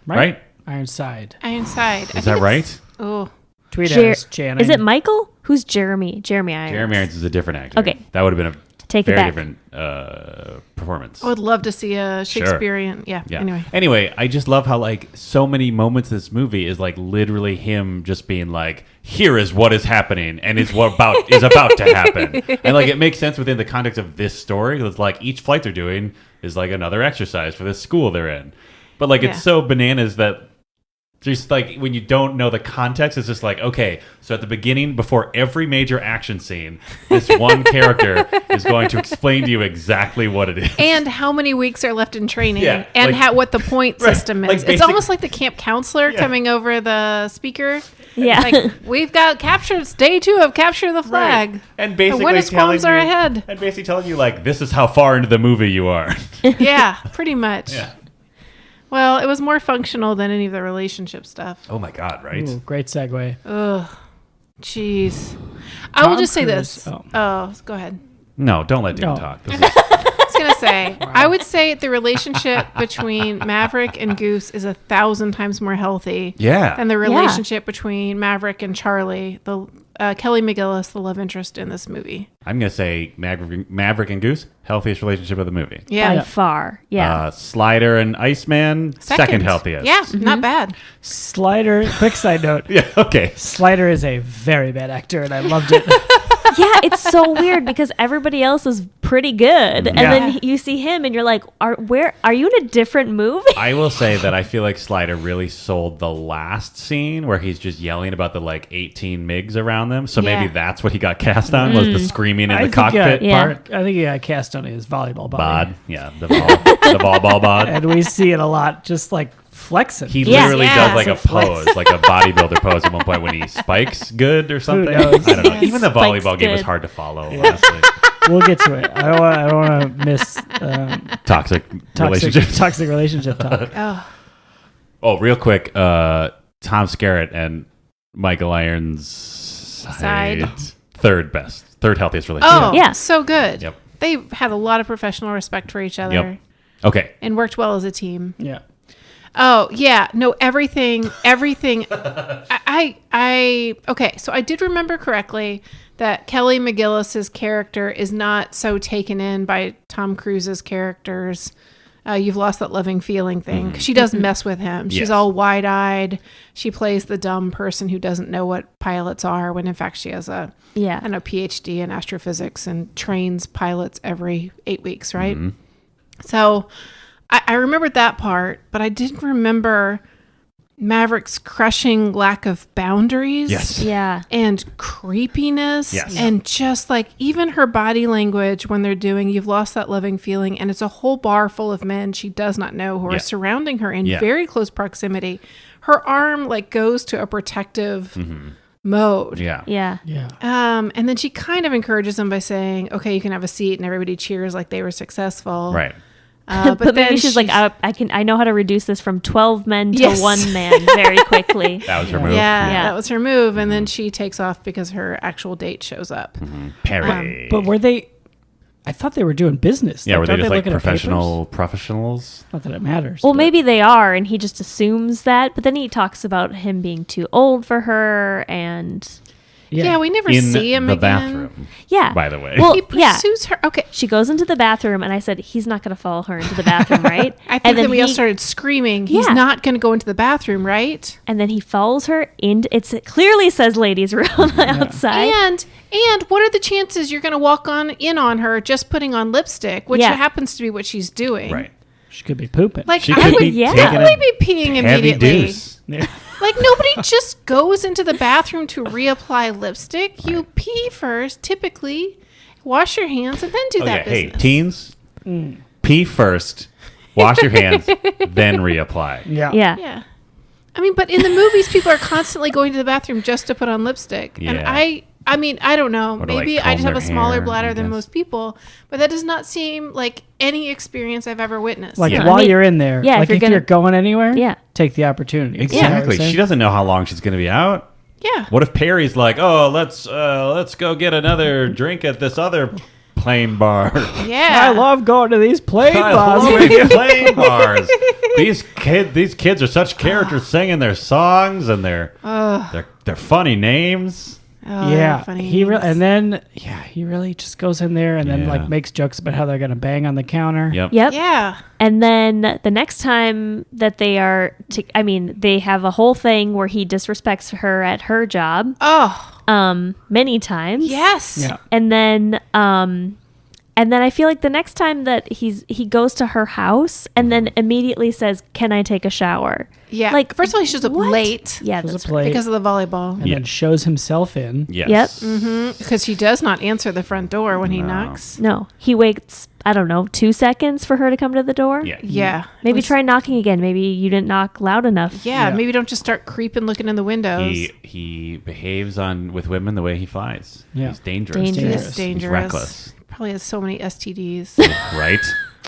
Right. Ironside. Ironside. Is that right? Oh. Tweet Jer- at us, Channing. Is it Michael? Who's Jeremy? Jeremy Irons. Jeremy Irons is a different actor. Okay. That would have been a Take it very back. different performance. I would love to see a Shakespearean. Yeah. Yeah. Anyway, I just love how like so many moments in this movie is like literally him just being like, "Here is what is happening, and is about to happen," and like it makes sense within the context of this story. It's like each flight they're doing is like another exercise for this school they're in, but like Yeah. it's so bananas that. Just like when you don't know the context, it's just like, okay, so at the beginning, before every major action scene, this one character is going to explain to you exactly what it is. And how many weeks are left in training, Yeah, and like- what the point Right, system like is. It's basic- almost like the camp counselor coming over the speaker. Yeah. Like, we've got captured, day 2 of capture the flag. Right. And basically Winter telling squams are you- ahead. And basically telling you, like, this is how far into the movie you are. Yeah, pretty much. Yeah. Well, it was more functional than any of the relationship stuff. Oh my God, right? Ooh, great segue. Ugh. Jeez. I will Tom just say Cruise. this. Oh. Oh, go ahead. No, don't let Dan No. talk. This is- I was going to say, I would say the relationship between Maverick and Goose is 1,000 times more healthy yeah. than the relationship between Maverick and Charlie, the Kelly McGillis, the love interest in this movie. I'm going to say Maverick and Goose, healthiest relationship of the movie. Yeah. By far. Yeah. Slider and Iceman, second healthiest. Yeah, not bad. Slider, quick side note. Yeah, okay. Slider is a very bad actor, and I loved it. Yeah, it's so weird because everybody else is pretty good, and Yeah. then you see him, and you're like, "Are you in a different movie?" I will say that I feel like Slider really sold the last scene where he's just yelling about the like 18 MiGs around them. So Yeah. maybe that's what he got cast on was the screaming in I the think, cockpit yeah. part. I think he got cast on his volleyball body. Bod. Yeah, the ball bod. And we see it a lot, just like flexing. He Yeah. literally Yeah. does like a pose, like a bodybuilder pose at one point when he spikes good or something. knows? I don't know. Yes. Even the Spikes volleyball game was good. hard to follow, honestly. We'll get to it. I don't want to miss Toxic relationship. toxic relationship talk. Oh, Oh, real quick, Tom Skerritt and Michael Irons Side. third healthiest relationship. oh Yeah. so good. Yep. They had a lot of professional respect for each other Yep. Okay. and worked well as a team. Yeah. Oh yeah, no, everything. Okay, so I did remember correctly that Kelly McGillis's character is not so taken in by Tom Cruise's character's "you've lost that loving feeling" thing. 'Cause she does mess with him. She's Yes. all wide-eyed. She plays the dumb person who doesn't know what pilots are, when in fact she has a Yeah. I don't know, PhD in astrophysics and trains pilots every 8 weeks, right? So I remembered that part, but I didn't remember Maverick's crushing lack of boundaries. Yes. Yeah. And creepiness. Yes. And just like even her body language when they're doing "you've lost that loving feeling," and it's a whole bar full of men she does not know who Yeah. are surrounding her in Yeah. very close proximity. Her arm like goes to a protective mode. Yeah. Yeah. Yeah. And then she kind of encourages them by saying, "Okay, you can have a seat," and everybody cheers like they were successful. Right. But But maybe then she's like, I know how to reduce this from 12 men to Yes. 1 man very quickly. That was her move. Yeah, Yeah. that was her move. And then she takes off because her actual date shows up. Perry. But were they? I thought they were doing business. yeah, were they don't just like look at her papers? professionals? Not that it matters. Well, but- maybe they are, and he just assumes that. But then he talks about him being too old for her, and Yeah, we never In see him the again. bathroom, yeah. by the way. Well, He yeah. pursues her. Okay. She goes into the bathroom, and I said he's not going to follow her into the bathroom, right? I think and that we all he- started screaming, he's Yeah. not going to go into the bathroom, right? And then he follows her into. It clearly says ladies' room on the outside. And what are the chances you're going to walk in on her just putting on lipstick, which Yeah. happens to be what she's doing. right. she could be pooping. Like, She I could would be yeah. taking definitely a be peeing heavy immediately. deuce. Yeah. Like, nobody just goes into the bathroom to reapply lipstick. You pee first, typically, wash your hands, and then do Oh, that yeah. Hey, business. teens, pee first, wash your hands, then reapply. Yeah. Yeah. Yeah. I mean, but in the movies, people are constantly going to the bathroom just to put on lipstick. And Yeah. I I mean, I don't know. Or to, Maybe like, I just comb have a their smaller hair, bladder I than guess. most people, but that does not seem like any experience I've ever witnessed. Like Yeah. while I mean, you're in there, yeah, like if you're you're going anywhere, Yeah. take the opportunity. You know what I'm Exactly. saying? She doesn't know how long she's going to be out. Yeah. What if Perry's like, oh, let's go get another drink at this other plain bar. Yeah. I love going to these plane I bars. love these plain bars. These kids are such characters singing their songs and their funny names. Oh, Yeah, funny. he really just goes in there and then Yeah. like makes jokes about how they're gonna bang on the counter. Yep. Yep. Yeah. And then the next time that they are, they have a whole thing where he disrespects her at her job, Oh, many times. yes. Yeah. And then I feel like the next time that he goes to her house and then immediately says, "Can I take a shower?" Yeah. Like, first of all, he shows up what? late Yeah, Shows that's up right. late. because of the volleyball. And then shows himself in. Yes. Yep. Because he does not answer the front door when he knocks. No, he waits. I don't know, 2 seconds for her to come to the door. Yeah. Yeah. Maybe It was- try knocking again. Maybe you didn't knock loud enough. Yeah, Yeah. maybe don't just start creeping, looking in the windows. He behaves with women the way he flies. Yeah. He's dangerous. Dangerous. He Dangerous. is dangerous. He's reckless. Probably has so many STDs. Right?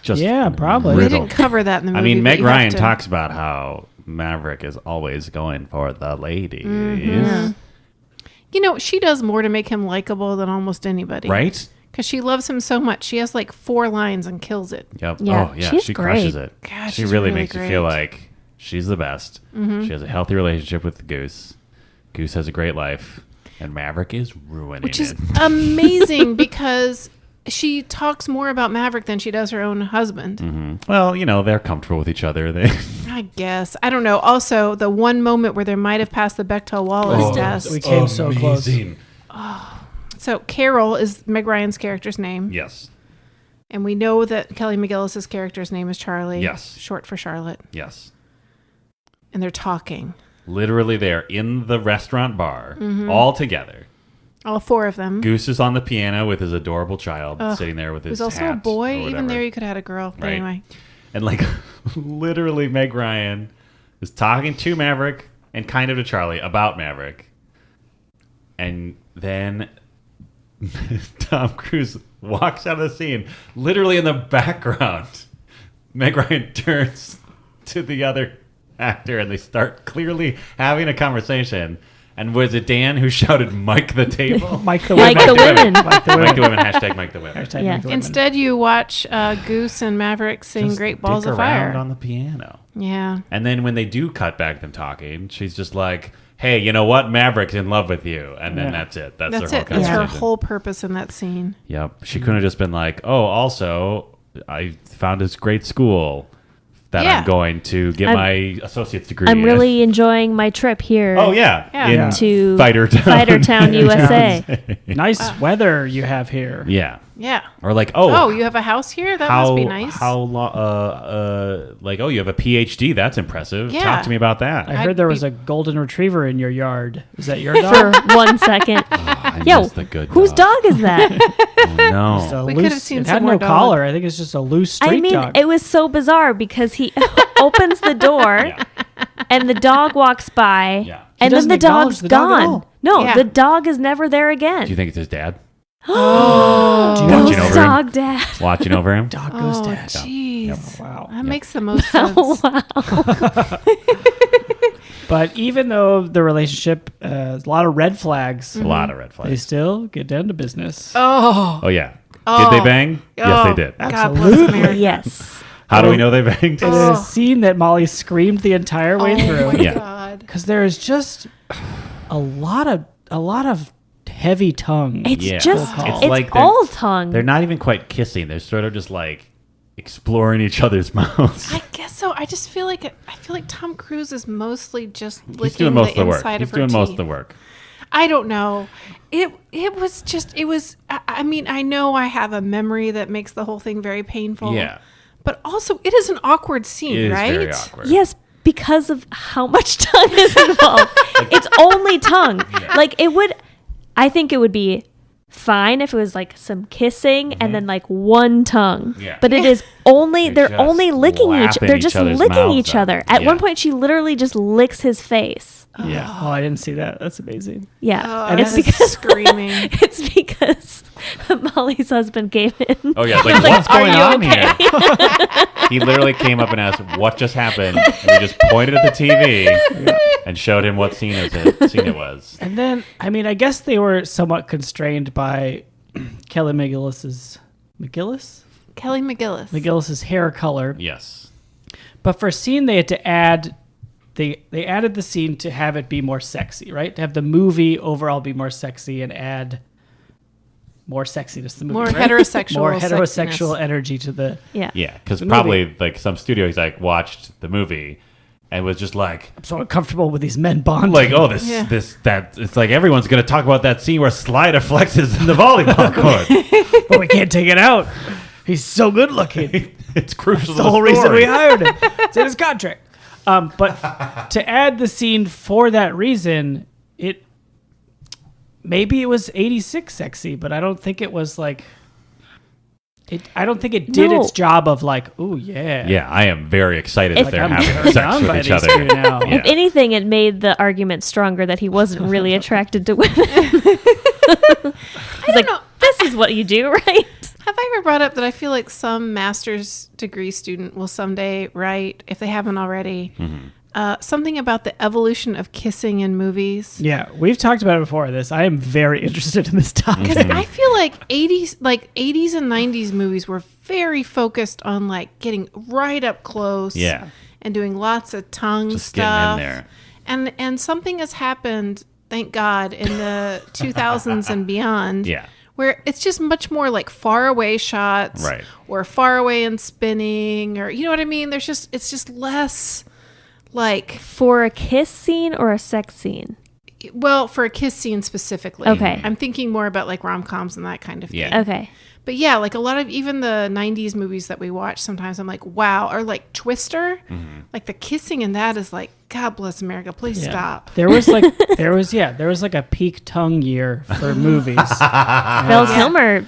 Just Yeah, probably. They riddled. didn't cover that in the I movie. mean, but Meg you have Ryan to- talks about how Maverick is always going for the ladies. Mm-hmm. You know, she does more to make him likable than almost anybody. Right? Because she loves him so much. She has like 4 lines and kills it. Yep. Yeah, Oh, yeah. she's She great. crushes it. God, she she's really really makes you feel great. like she's the best. She has a healthy relationship with Goose. Goose has a great life. And Maverick is ruining Which is it. amazing because she talks more about Maverick than she does her own husband. Well, they're comfortable with each other. They I guess. I don't know. Also, the one moment where they might have passed the Bechdel Wallace test. We came so close. So Carol is Meg Ryan's character's name. Yes. And we know that Kelly McGillis' character's name is Charlie. Yes. Short for Charlotte. Yes. And they're talking. Literally, they're in the restaurant bar Mm-hmm. all together. All 4 of them. Goose is on the piano with his adorable child sitting there with his Who's also hat a boy. or Even whatever. there, you could have had a girl. But Right. anyway. And like literally Meg Ryan is talking to Maverick and kind of to Charlie about Maverick. And then Tom Cruise walks out of the scene. Literally in the background, Meg Ryan turns to the other actor and they start clearly having a conversation. And was it Dan who shouted "Mike the table"? Mike the Like women. the women. Mike the Mike the women. women. Hashtag Mike the women. Hashtag Yeah. Mike the women. Instead, you watch Goose and Maverick sing Just Great Balls dick of around Fire. on the piano. Yeah. And then when they do cut back them talking, she's just like, "Hey, you know what? Maverick's in love with you," and then Yeah. that's it. That's, That's their it. whole That's her conversation. whole purpose in that scene. Yep. She couldn't have just been like, "Oh, also, I found this great school that Yeah. I'm going to get I'm- my associate's degree." I'm in." really enjoying my trip here. Oh yeah. Yeah. In Yeah. To Fighter Town. Fighter Town, USA. Nice weather you have here. Yeah. Yeah. Or like, Oh, you have a house here? That must be nice. How long? Like, oh, you have a PhD. That's impressive. Yeah. Talk to me about that. I I'd heard there was be- a golden retriever in your yard. Is that your For dog? 1 second. I Yo, miss the good whose dog is that? Oh, no. It's a We loose- could have seen it some had more no dog. collar. I think it's just a loose street I mean, dog. it was so bizarre because he opens the door and the dog walks by, Yeah. and He then the doesn't acknowledge dog's the dog at gone. all. No, Yeah. the dog is never there Do you again. think it's his dad Do you Watching Ghost over him? dog dad. watching over him? dog goes Oh, dad. jeez. Wow. That makes the most Oh, sense. wow. But even though the relationship has a lot of red flags, A lot of red they flags. still get down to business. Oh. Oh yeah. Oh. Did they bang? Yes, they did. God bless Absolutely. America. Yes. How do we know they banged? It is a scene that Molly screamed the entire way Oh through my Yeah. God. because there is just a lot of heavy tongue. It's Yeah. just, It's it's like they're- all tongue. They're not even quite kissing. They're sort of just like exploring each other's mouths. I guess so. I just feel like Tom Cruise is mostly just He's licking doing most the of the work. inside He's of her doing most teeth. of the work. I don't know. It was. I mean, I know I have a memory that makes the whole thing very painful. Yeah. But also, it is an awkward scene, It is right? very awkward. Yes, because of how much tongue is involved. It's only tongue. Like I think it would be fine if it was like some kissing and then like one tongue. Yeah. But it is only They're they're just only licking each lapping they're each just other's licking mouths each up. other. At Yeah. one point she literally just licks his face. Yeah. Oh, I didn't see that. That's amazing. Yeah. Oh, And it's that's because screaming. it's because Molly's husband came in. Oh yeah, like, He's what's "Are going you on okay?" here? He literally came up and asked, "What just happened?" And we just pointed at the TV and showed him what scene it was. And then, I mean, I guess they were somewhat constrained by Kelly McGillis's Kelly McGillis's hair color. Yes. But for a scene, they had to add. They added the scene to have it be more sexy, right? To have the movie overall be more sexy and add more sexiness to the movie. More right? heterosexual more heterosexual sexiness. energy to the. Yeah. Yeah, because The probably movie. like some studio exec watched the movie and was just like, I'm so uncomfortable with these men bonding. like, oh, Yeah. it's like everyone's gonna talk about that scene where Slider flexes in the volleyball court. but we can't take it out. He's so good looking. It's crucial. That's the to whole reason story. we hired him. It's in his contract. But to add the scene for that reason, maybe it was 86 sexy, but I don't think it was like. I don't think it did No. its job of like, oh yeah. Yeah, I am very excited that they're I'm having turned sex on with by each these other. two now. Yeah. If anything, it made the argument stronger that he wasn't really attracted to women. He's like, know. this is what you do, right? Have I ever brought up that I feel like some master's degree student will someday write, if they haven't already, something about the evolution of kissing in movies? Yeah, we've talked about it before. I am very interested in this topic. Because I feel like 80s and 90s movies were very focused on like getting right up close. Yeah. And doing lots of tongue Just getting stuff. in there. And something has happened, thank God, in the 2000s and beyond. Yeah. Where it's just much more like far away shots, Right. or far away and spinning, or you know what I mean. It's just less like, For a kiss scene or a sex scene? well, for a kiss scene specifically. Okay. I'm thinking more about like rom-coms and that kind of thing. Yeah. Okay. But yeah, like a lot of even the 90s movies that we watch, sometimes I'm like, wow. Or like Twister, like the kissing in that is like, God bless America, please Yeah. stop. There was like a peak tongue year for movies. Val Kilmer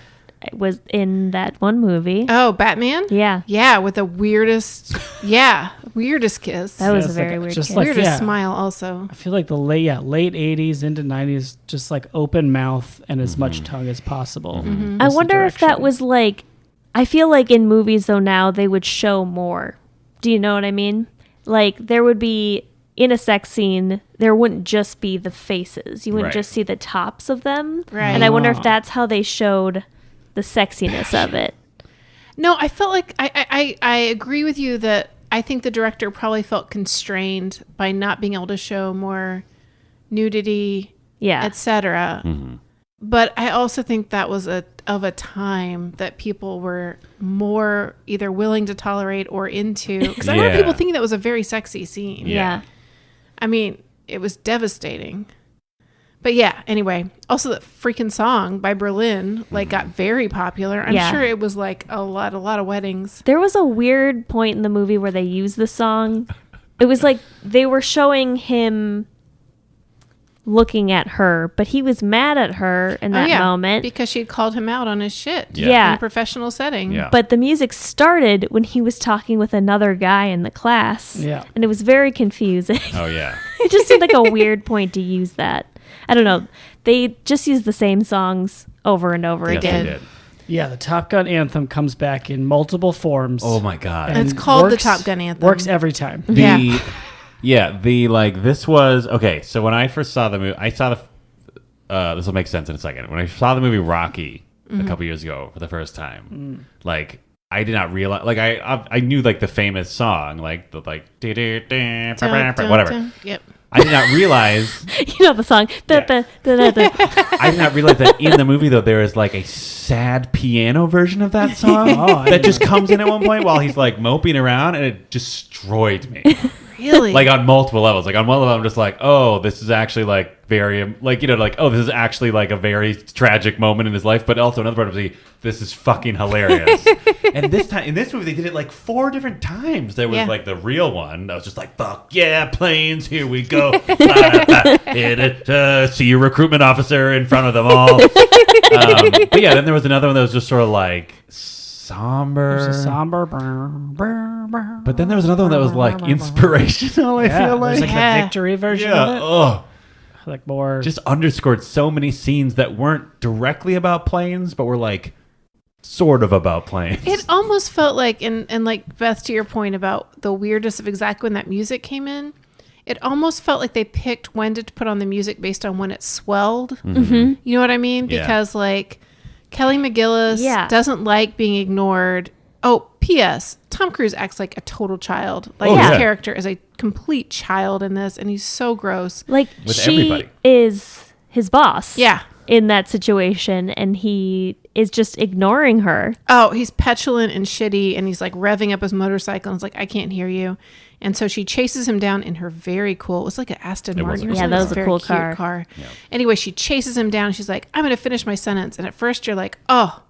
was in that one movie. Oh, Batman? Yeah. Yeah, with the weirdest kiss. That was It's a very like- weird just kiss. like- weirdest yeah. smile also. I feel like the late 80s into 90s, just like open mouth and as much tongue as possible. I was the wonder if that direction. was like, I feel like in movies though now they would show more. Do you know what I mean? Like there would be, in a sex scene, there wouldn't just be the faces. You wouldn't Right. just see the tops of them. Right. And I wonder if Oh. that's how they showed the sexiness of it. No, I felt like I agree with you that I think the director probably felt constrained by not being able to show more nudity, Yeah. etc. But I also think that was of a time that people were more either willing to tolerate or into. Because I remember Yeah. people thinking that was a very sexy scene. yeah. I mean, it was devastating. But yeah, anyway, also that freaking song by Berlin like got very popular. I'm Yeah. sure it was like a lot of weddings. There was a weird point in the movie where they used the song. It was like they were showing him looking at her, but he was mad at her in that moment. because she had called him out on his shit. Yeah. In a professional setting. Yeah. But the music started when he was talking with another guy in the class. Yeah. And it was very confusing. Oh yeah. It just seemed like a weird point to use that. I don't know. They just use the same songs over and over Yes, again. they did. Yeah, the Top Gun anthem comes back in multiple forms. Oh my god. And it's called the Top Gun anthem. Works every time. This was okay. So when I first saw the movie, I saw this will make sense in a second. When I saw the movie Rocky a couple years ago for the first time, like I did not realize, like I knew like the famous song, like the like whatever. Yep. I did not realize. You know the song. Yeah. Da-da-da-da-da. I did not realize that in the movie though there is like a sad piano version of that song Oh, I that just comes in at one point while he's like moping around, and it destroyed me. Really? Like on multiple levels. Like on one level, I'm just like, oh, this is actually like very, like, you know, like, oh, this is actually like a very tragic moment in his life. But also another part of me, this is fucking hilarious. And this time, in this movie, they did it like 4 different times. There was Yeah. like the real one that was just like, fuck yeah, planes, here we go. See your recruitment officer in front of them all. But yeah, then there was another one that was just sort of like somber. There's a somber. But then there was another one that was like inspirational. I feel like. There's like the victory version of it. Oh, Like more. just underscored so many scenes that weren't directly about planes, but were like sort of about planes. It almost felt like, and like Beth, to your point about the weirdness of exactly when that music came in, it almost felt like they picked when to put on the music based on when it swelled. Mm-hmm. You know what I mean? Yeah. Because like Kelly McGillis doesn't like being ignored. Oh, P.S. Tom Cruise acts like a total child. Like his character is a complete child in this, and he's so gross. Like With she everybody. is his boss. Yeah. In that situation, and he is just ignoring her. Oh, he's petulant and shitty, and he's like revving up his motorcycle, and it's like, I can't hear you. And so she chases him down in her very cool, it was like an Aston Martin. was a Or cool something. that was a Very cool cute car. Yeah. Anyway, she chases him down. She's like, I'm going to finish my sentence. And at first you're like, oh,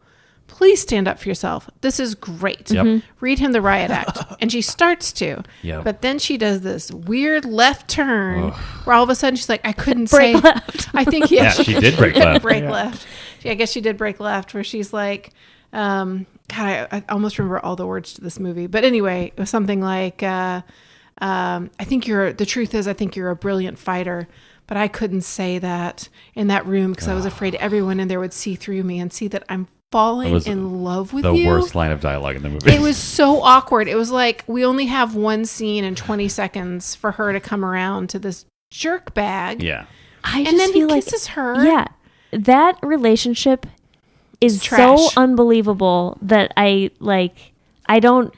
please stand up for yourself. This is great. Yep. Read him the riot act. And she starts to. Yep. But then she does this weird left turn where all of a sudden she's like, I couldn't Break say. left. I think, Yeah, she did break left. break left. I guess she did break left, where she's like, God, I almost remember all the words to this movie. But anyway, it was something like, the truth is, I think you're a brilliant fighter, but I couldn't say that in that room because I was afraid everyone in there would see through me and see that I'm falling was in love with The you. worst line of dialogue in the movie. It was so awkward. It was like, we only have one scene in 20 seconons for her to come around to this jerk bag. Yeah. I And just then he feel like kisses her. Yeah, that relationship is Trash. so unbelievable that I don't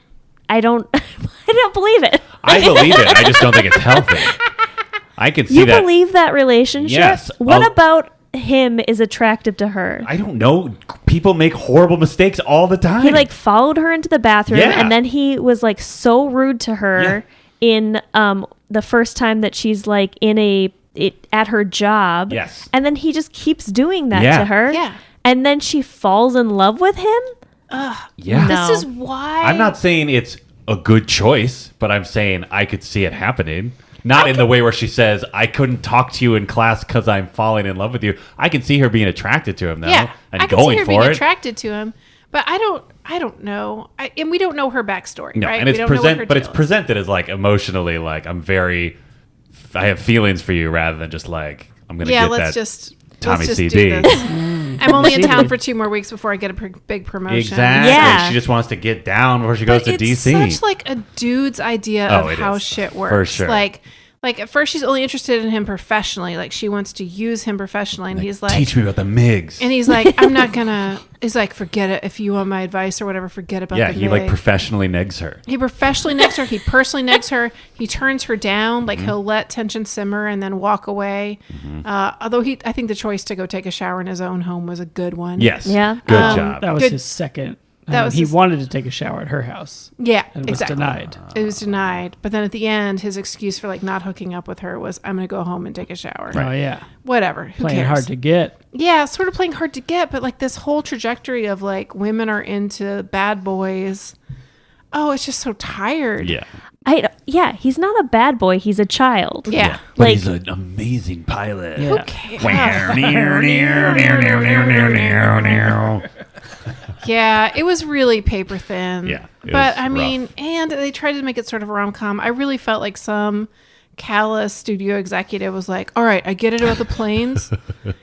I don't believe it. I believe it. I just don't think it's healthy. I can see You that. believe that relationship? Yes. What Oh. about him is attractive to her? I don't know. People make horrible mistakes all the time. He like followed her into the bathroom, Yeah. and then he was like so rude to her in the first time that she's like at her job. Yes. And then he just keeps doing that Yeah. to her. Yeah. And then she falls in love with him. Yeah. No. This is why. I'm not saying it's a good choice, but I'm saying I could see it happening. Not in the way where she says, I couldn't talk to you in class because I'm falling in love with you. I can see her being attracted to him, though, Yeah, and I can going see her for being it. attracted to him, but I don't know, and we don't know her backstory, No, right? and We it's don't know what her but it's deal is. presented as like emotionally, like I have feelings for you, rather than just like I'm gonna Yeah, get let's that just Tommy let's just CD. do this. I'm only in town CD. for 2 more weeks before I get a big promotion. Exactly. Yeah. She just wants to get down before she goes But to it's DC. such like a dude's idea Oh, of it how is. shit For works. sure. Like at first she's only interested in him professionally. Like she wants to use him professionally, and he's like, Teach me about the MIGs. and he's like, I'm not gonna. He's like, forget it. If you want my advice or whatever, forget about Yeah, the he like MIG. professionally negs her. He professionally negs her. He personally negs her. He turns her down. Like Mm-hmm. he'll let tension simmer and then walk away. Although I think the choice to go take a shower in his own home was a good one. Yes. Yeah. Good job. That was Good. his second. That was he his- wanted to take a shower at her house Yeah. and was exactly. denied. It was denied. But then at the end, his excuse for like not hooking up with her was, "I'm going to go home and take a shower." Oh yeah, Whatever. Who playing cares? hard to get. Yeah, sort of playing hard to get. But like this whole trajectory of like women are into bad boys. Oh, it's just so tired. Yeah. He's not a bad boy. He's a child. Yeah. But Like- he's an amazing pilot. Yeah. Yeah, it was really paper thin. Yeah, it but was I mean, rough. and they tried to make it sort of a rom com. I really felt like some callous studio executive was like, "All right, I get it about the planes,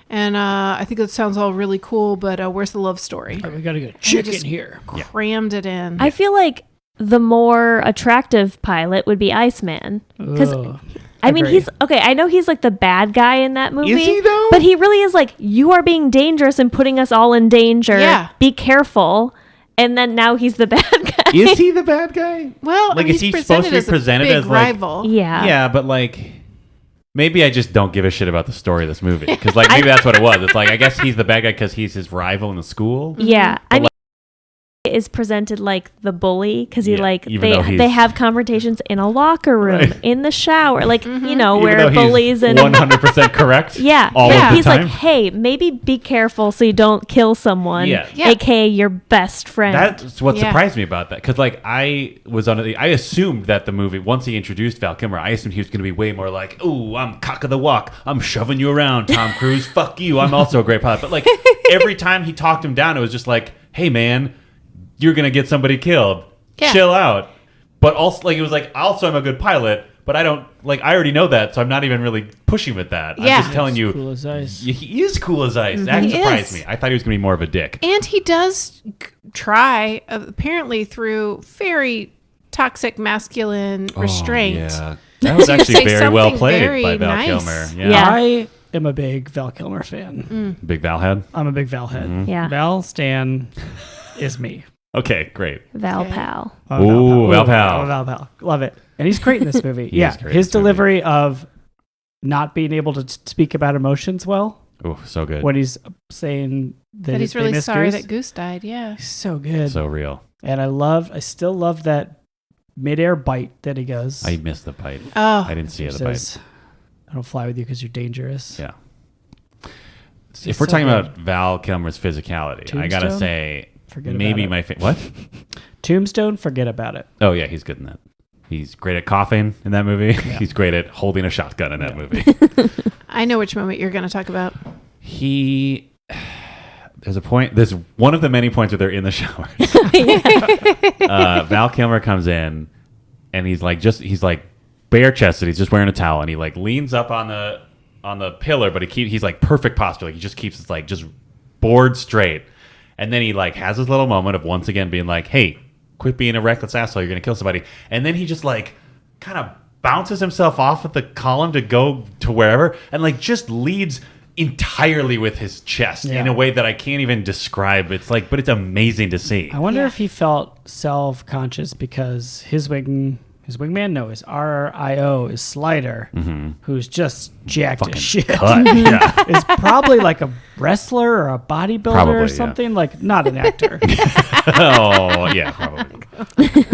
and I think that sounds all really cool, but where's the love story?" We got to go just- chicken here. Crammed it in. I feel like the more attractive pilot would be Iceman. Because Ugh. I mean, Agree. he's okay. I know he's like the bad guy in that movie. Is he, though? But he really is like, you are being dangerous and putting us all in danger. Yeah. Be careful. And then now he's the bad guy. Is he the bad guy? well, Like, I mean, is he's he supposed to be as a presented big as, like- rival? Yeah. Yeah, but like maybe I just don't give a shit about the story of this movie, because like maybe that's what it was. It's like, I guess he's the bad guy because he's his rival in the school. Yeah. I mean, is presented like the bully because he Yeah, like even though they he's- have confrontations in a locker room, Right. in the shower, like you know, Even where though he's bullies and 100% correct. yeah, all but of the he's time. like, hey, maybe be careful so you don't kill someone, Yeah. Yeah. aka your best friend. That's what Yeah. surprised me about that, because like I assumed that the movie, once he introduced Val Kilmer, I assumed he was going to be way more like, "Ooh, I'm cock of the walk, I'm shoving you around, Tom Cruise, fuck you, I'm also a great pilot." But like every time he talked him down, it was just like, "Hey man, you're gonna get somebody killed. Yeah. Chill out. But also, like, it was like, also, I'm a good pilot, but I don't, like, I already know that, so I'm not even really pushing with that. Yeah. I'm just telling you, Cool as ice. he is cool as ice. That He surprised is. me. I thought he was gonna be more of a dick. And he does try, apparently through very toxic masculine restraint. Oh, yeah. That was actually say very well something played very by Val nice. Kilmer. Yeah. Yeah. I am a big Val Kilmer fan. Big Val head. I'm a big Val head. Yeah. Val Stan is me. Okay, great. Val Okay. Pal. Oh, Ooh, Val Pal. Oh, Val Pal. Love it. And he's great in this movie. He Yeah. is great in His this movie. delivery of not being able to speak about emotions well Oh, so good. when he's saying That he's they really miss sorry Goose. that Goose died. Yeah. He's so good. So real. And I still love that midair bite that he goes. I missed the bite. Oh, I didn't see He the bite. says, I don't fly with you because you're dangerous. Yeah. He's If we're so talking good. about Val Kilmer's physicality, I gotta Tombstone? say, Forget maybe about it. what? Tombstone, forget about it. Oh yeah, he's good in that. He's great at coughing in that movie. He's great at holding a shotgun in that movie. I know which moment you're going to talk about. There's one of the many points where they're in the shower. Val Kilmer comes in and he's like bare chested. He's just wearing a towel and he like leans up on the pillar, but he's like perfect posture. Like he just keeps his like just board straight. And then he like has his little moment of once again being like, hey, quit being a reckless asshole. You're going to kill somebody. And then he just like kind of bounces himself off of the column to go to wherever and like just leads entirely with his chest in Yeah. a way that I can't even describe. It's like, but it's amazing to see. I wonder Yeah. if he felt self-conscious because his wingman, no, his RIO is Slider, who's just jacked Fucking as shit. cut. Yeah. Is probably like a wrestler or a bodybuilder Probably, or yeah. something, like not an actor. Oh, yeah, probably.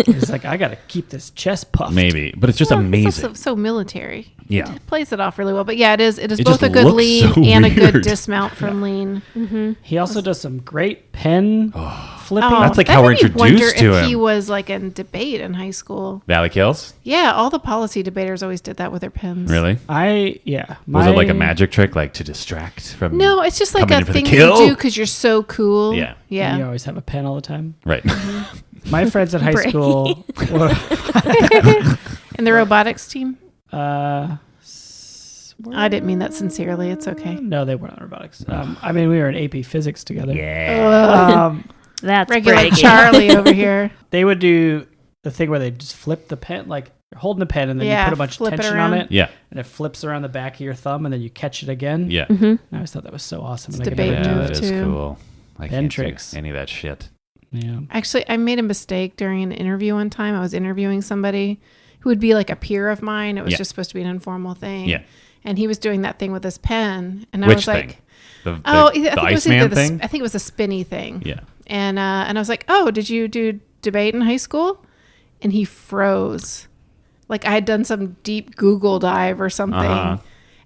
He's like, I got to keep this chest puffed. Maybe. But it's just Well, it's amazing. also so military. Yeah. It plays it off really well. But yeah, it is It both just a good looks lean so and a good weird. dismount from lean. He also does some great pen flipping. That's like that how we're made me wonder introduced to if he him. was like in debate in high school. Valley Kills? Yeah, all the policy debaters always did that with their pens. Really? Was Was it like a magic trick, like to distract from? No, it's just like Coming a in for the thing you kill? do because you're so cool. Yeah. Yeah. You always have a pen all the time. Right. My friends at high Brave. school were, And the robotics team? uh, I didn't mean that sincerely. It's okay. no, they weren't on robotics. I mean, we were in AP physics together. Yeah. Um, That's Regular bragging. Charlie over here. they would do the thing where they just flip the pen, like you're holding the pen and then Yeah, you put a bunch of flip it tension around. on it, Yeah. and it flips around the back of your thumb, and then you catch it again. Yeah. And I always thought that was so awesome. It's and I could debate never Yeah, do move that it. is too. cool. I Pen can't tricks. do any of that shit. Yeah. Actually, I made a mistake during an interview one time. I was interviewing somebody who would be like a peer of mine. It was Yeah. just supposed to be an informal thing. Yeah. And he was doing that thing with his pen. And I Which was thing? like, The I think it was Iceman either thing? I think it was the spinny thing. Yeah. And I was like, oh, did you do debate in high school? And he froze. Like I had done some deep Google dive or something. Uh-huh.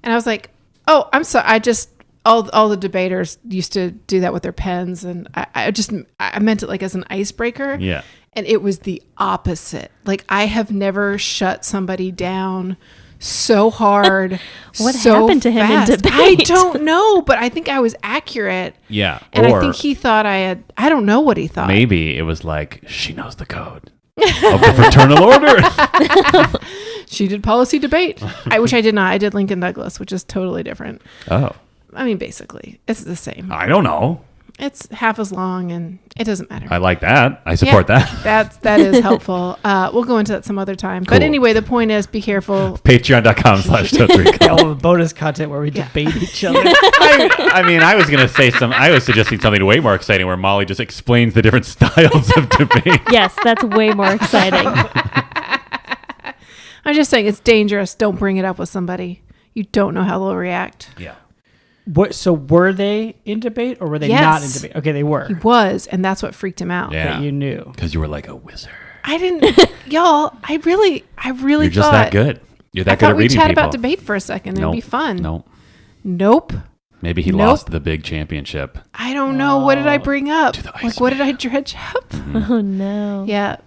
And I was like, oh, I'm sorry. I just, all the debaters used to do that with their pens. And I meant it like as an icebreaker. Yeah. And it was the opposite. Like I have never shut somebody down so hard. What so happened to him in fast. debate? I don't know, but I think I was accurate. Yeah. And or I think he thought I don't know what he thought. maybe it was like, she knows the code of the fraternal order. She did policy debate. I wish I did not. I did Lincoln Douglas, which is totally different. Oh. I mean, basically, it's the same. I don't know. It's half as long, and it doesn't matter. I like that. I support that. That is helpful. We'll go into that some other time. But Cool. anyway, the point is, be careful. Patreon.com/Totes Recall. All the bonus content where we Yeah. debate each other. I mean, I was going to say I was suggesting something way more exciting where Molly just explains the different styles of debate. Yes, that's way more exciting. I'm just saying it's dangerous. Don't bring it up with somebody. You don't know how they'll react. Yeah. So were they in debate or were they Yes. not in debate? Okay, they were. He was, and that's what freaked him out. Yeah. That you knew. Because you were like a wizard. I didn't, y'all. I really You're just thought that good. You're that I good thought at we'd reading chat people. about debate for a second. It'd be fun. Nope. Nope. Maybe he Nope. lost the big championship. I don't know. What did I bring up? To the Like, what did I dredge up? Oh no. Yeah.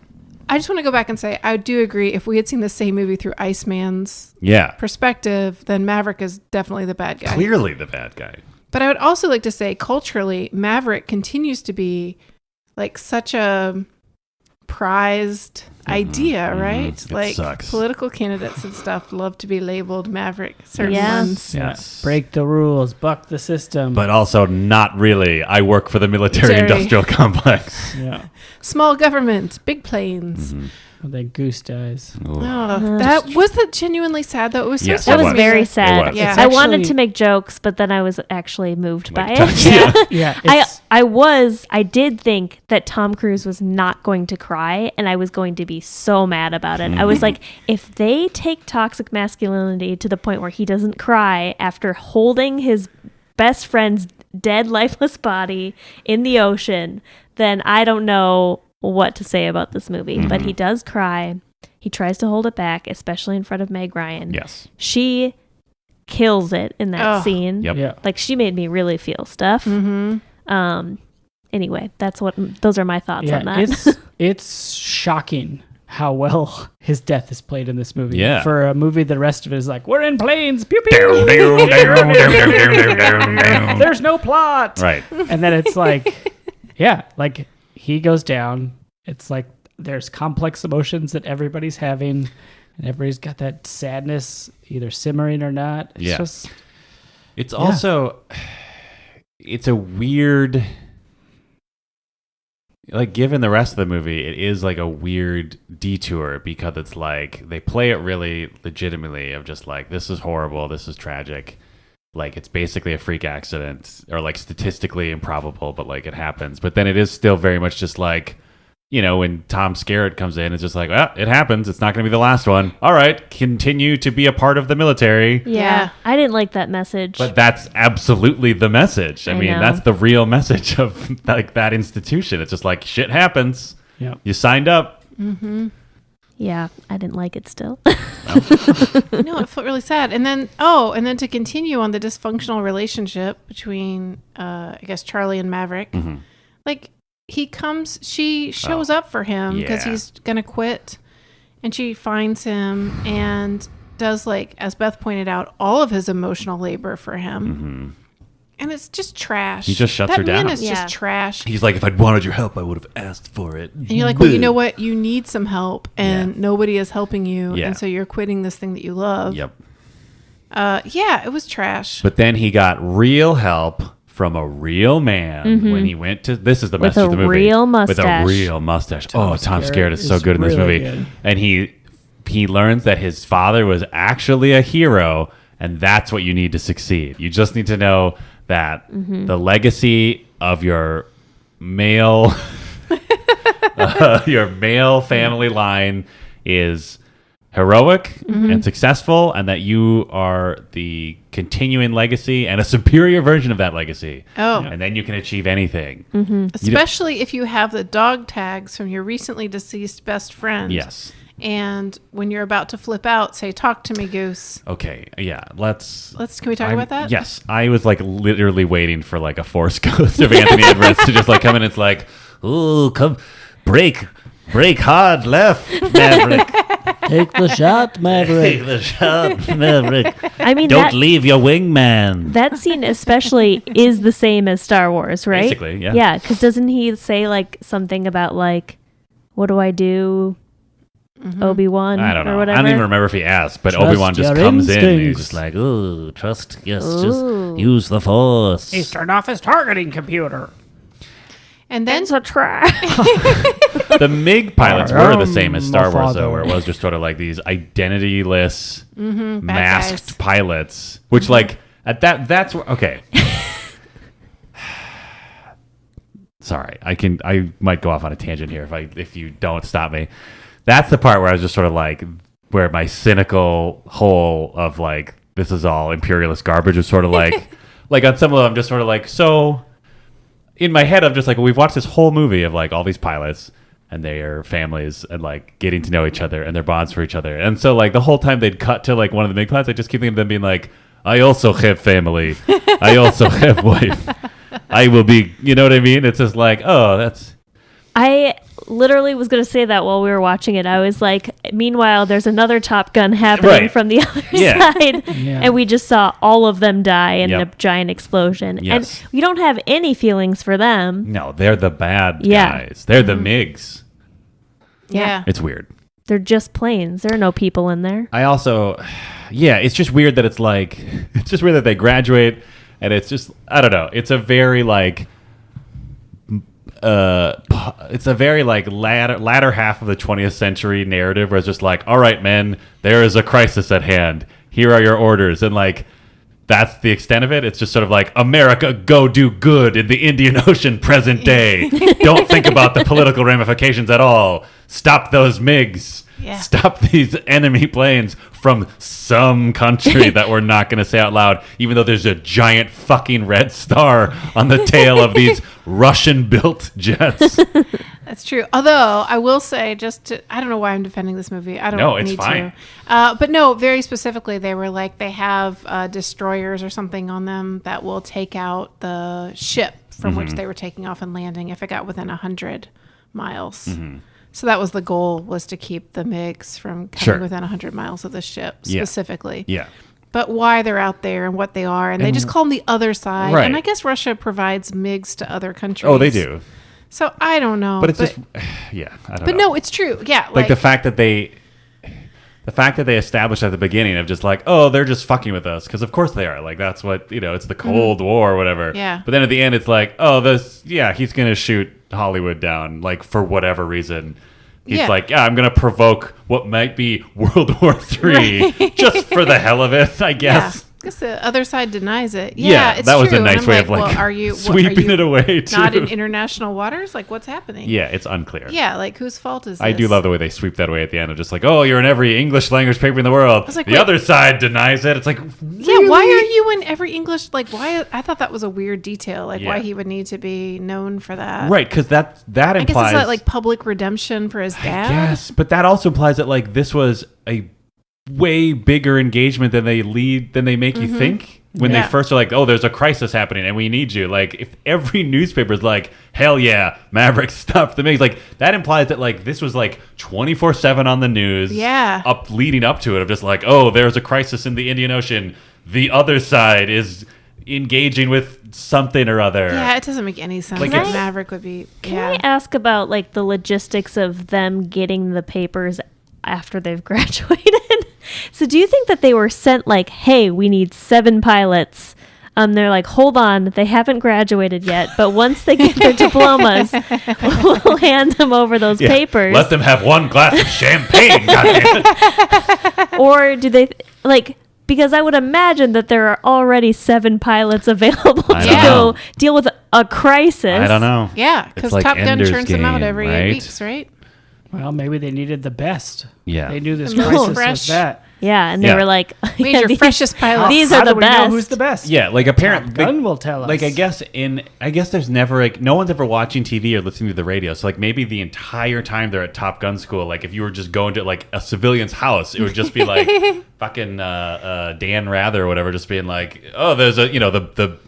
I just want to go back and say, I do agree. If we had seen the same movie through Iceman's Yeah. perspective, then Maverick is definitely the bad guy. Clearly the bad guy. But I would also like to say, culturally, Maverick continues to be like such a prized idea, right? It Like sucks. political candidates and stuff love to be labeled Maverick. Certain Yeah. ones. Yes. Break the rules, buck the system. But also not really. I work for the military-industrial complex. yeah, Small government, big planes. well, then Goose dies. Oh, that was that genuinely sad though. It was so Yes, sad. That was was. very It sad. was. Yeah. I wanted Actually- to make jokes, but then I was actually moved by Like, it. Yeah, I did think that Tom Cruise was not going to cry, and I was going to be so mad about it. I was like, if they take toxic masculinity to the point where he doesn't cry after holding his best friend's dead, lifeless body in the ocean, then I don't know what to say about this movie. But he does cry. He tries to hold it back, especially in front of Meg Ryan. Yes. She kills it in that Oh. scene. Yep. yeah. Like, she made me really feel stuff. Anyway, those are my thoughts on that. It's shocking how well his death is played in this movie. Yeah. For a movie, the rest of it is like, we're in planes, pew Down, pew. down, down, down, down, down, down. There's no plot. Right. And then it's like, yeah, like he goes down. It's like there's complex emotions that everybody's having, and everybody's got that sadness either simmering or not. It's Yeah. just It's also, it's a weird, like, given the rest of the movie, it is like a weird detour because it's like they play it really legitimately of just like, this is horrible, this is tragic. Like, it's basically a freak accident or like statistically improbable, but like it happens. But then it is still very much just like, you know, when Tom Skerritt comes in, it's just like, well, it happens. It's not going to be the last one. All right, continue to be a part of the military. Yeah. I didn't like that message. But that's absolutely the message. I I mean, know. that's the real message of like that institution. It's just like shit happens. yeah. You signed up. Yeah, I didn't like it still. No, it felt really sad. And then to continue on the dysfunctional relationship between I guess Charlie and Maverick. Like she shows up for him because yeah. he's gonna quit, and she finds him and does, like, as Beth pointed out, all of his emotional labor for him. And it's just trash. He just shuts that her down. man is Yeah. just trash. He's like, if I'd wanted your help, I would have asked for it. And you're like, well, you know what? You need some help, and nobody is helping you, Yeah. and so you're quitting this thing that you love. Yep. Yeah, it was trash. But then he got real help from a real man when he went to. This is the With message a of the movie. Real With mustache. a real mustache. Tom Skerritt Skerritt is so is good in this really movie, good. and he learns that his father was actually a hero, and that's what you need to succeed. You just need to know that the legacy of your male family line is heroic and successful, and that you are the continuing legacy and a superior version of that legacy. Oh. And then you can achieve anything. Especially if you have the dog tags from your recently deceased best friend. Yes. And when you're about to flip out, say, "Talk to me, Goose." Okay. Yeah. Can we talk about that? Yes. I was like literally waiting for like a Force Ghost of Anthony Edwards to just like come in. It's like, ooh, come break hard left, Maverick. Take the shot, Maverick. Take the shot, Maverick. I mean, Don't leave your wingman. that scene especially is the same as Star Wars, right? Basically, yeah. Yeah, because doesn't he say like something about like, what do I do? Obi-Wan I don't know. or whatever. I don't even remember if he asked, but Trust Obi-Wan just your comes in. And he's instincts. just like, Ooh, trust. Yes, Ooh. just use the force. He's turned off his targeting computer. And then It's a trap. the MiG pilots were the same as Star my Wars, though, father. where it was just sort of like these identityless, masked guys. pilots, which like at that's where, okay. Sorry, I might go off on a tangent here if you don't stop me. That's the part where I was just sort of like, where my cynical hole of like, this is all imperialist garbage was sort of like, like on some level I'm just sort of like, so in my head I'm just like, well, we've watched this whole movie of like all these pilots and their families and like getting to know each other and their bonds for each other. And so like the whole time they'd cut to like one of the MiG pilots, I just keep thinking of them being like, I also have family. I also have wife. I will be, you know what I mean? It's just like, oh, that's... I literally was going to say that while we were watching it. I was like, meanwhile, there's another Top Gun happening Right. from the other Yeah. side. Yeah. And we just saw all of them die in Yep. a giant explosion. Yes. And we don't have any feelings for them. No, they're the bad Yeah. guys. They're the MiGs. Yeah. It's weird. They're just planes. There are no people in there. I also, it's just weird that it's like, it's just weird that they graduate, and it's just, I don't know. It's a very like, it's a very like latter half of the 20th century narrative where it's just like, all right, men, there is a crisis at hand. Here are your orders, and like. That's the extent of it. It's just sort of like, America, go do good in the Indian Ocean present day. Don't think about the political ramifications at all. Stop those MiGs. Yeah. Stop these enemy planes from some country that we're not going to say out loud, even though there's a giant fucking red star on the tail of these Russian-built jets. That's true. Although I will say, I don't know why I'm defending this movie. I don't No, it's need fine. to. But no, very specifically, they were like, they have destroyers or something on them that will take out the ship from which they were taking off and landing if it got within 100 miles. So that was the goal, was to keep the MiGs from coming Sure. within 100 miles of the ship Yeah. specifically. Yeah. But why they're out there and what they are, and they just call them the other side. Right. And I guess Russia provides MiGs to other countries. Oh, they do. So I don't know. But it's just, yeah, I don't know. But no, it's true. Yeah, like the fact that they established at the beginning of just like, oh, they're just fucking with us, because of course they are. Like, that's what, it's the Cold War or whatever. Yeah. But then at the end, it's like, oh, he's gonna shoot Hollywood down, like, for whatever reason. He's Yeah. like, I'm gonna provoke what might be World War III just for the hell of it, I guess. Yeah. I guess the other side denies it. Yeah, Yeah, it's that was true. a nice And I'm way like, of like well, are you sweeping it away too. not in international waters? Like, what's happening? Yeah, it's unclear. Yeah, like whose fault is this? I do love the way they sweep that away at the end of just like, oh, you're in every English language paper in the world. was like, the wait. other side denies it. It's like, Yeah, why are you in every English? Like, why? I thought that was a weird detail. Like, why Yeah. he would need to be known for that. right? Because that I guess implies it's that like public redemption for his dad. yes, but that also implies that like this was a way bigger engagement than they make you think. When Yeah. they first are like, oh, there's a crisis happening and we need you. Like, if every newspaper is like, hell yeah, Maverick stopped the MiGs, like, that implies that, like, this was, like, 24/7 on the news. Yeah. Leading up to it, of just like, oh, there's a crisis in the Indian Ocean. The other side is engaging with something or other. Yeah, it doesn't make any sense. Like, Like it's- Maverick would be. Can Yeah. I ask about like the logistics of them getting the papers after they've graduated? So do you think that they were sent like, hey, we need 7 pilots? They're like, hold on, they haven't graduated yet, but once they get their diplomas, we'll hand them over those Yeah. papers. Let them have one glass of champagne, goddammit. Or do they like? Because I would imagine that there are already 7 pilots available I to don't go know. deal with a crisis. I don't know. Yeah, It's because like Top Gun Ender's churns them out Game, every right? 8 weeks, right? Well, maybe they needed the best. Yeah. They knew this The most crisis fresh. was that. Yeah, and they Yeah. were like, We need yeah, your these- freshest pilots. These How are do the we best. know who's the best? Yeah, like apparently, Gun will tell us. Like I guess there's never like no one's ever watching TV or listening to the radio. So like maybe the entire time they're at Top Gun school, like if you were just going to like a civilian's house, it would just be like fucking Dan Rather or whatever, just being like, oh, there's the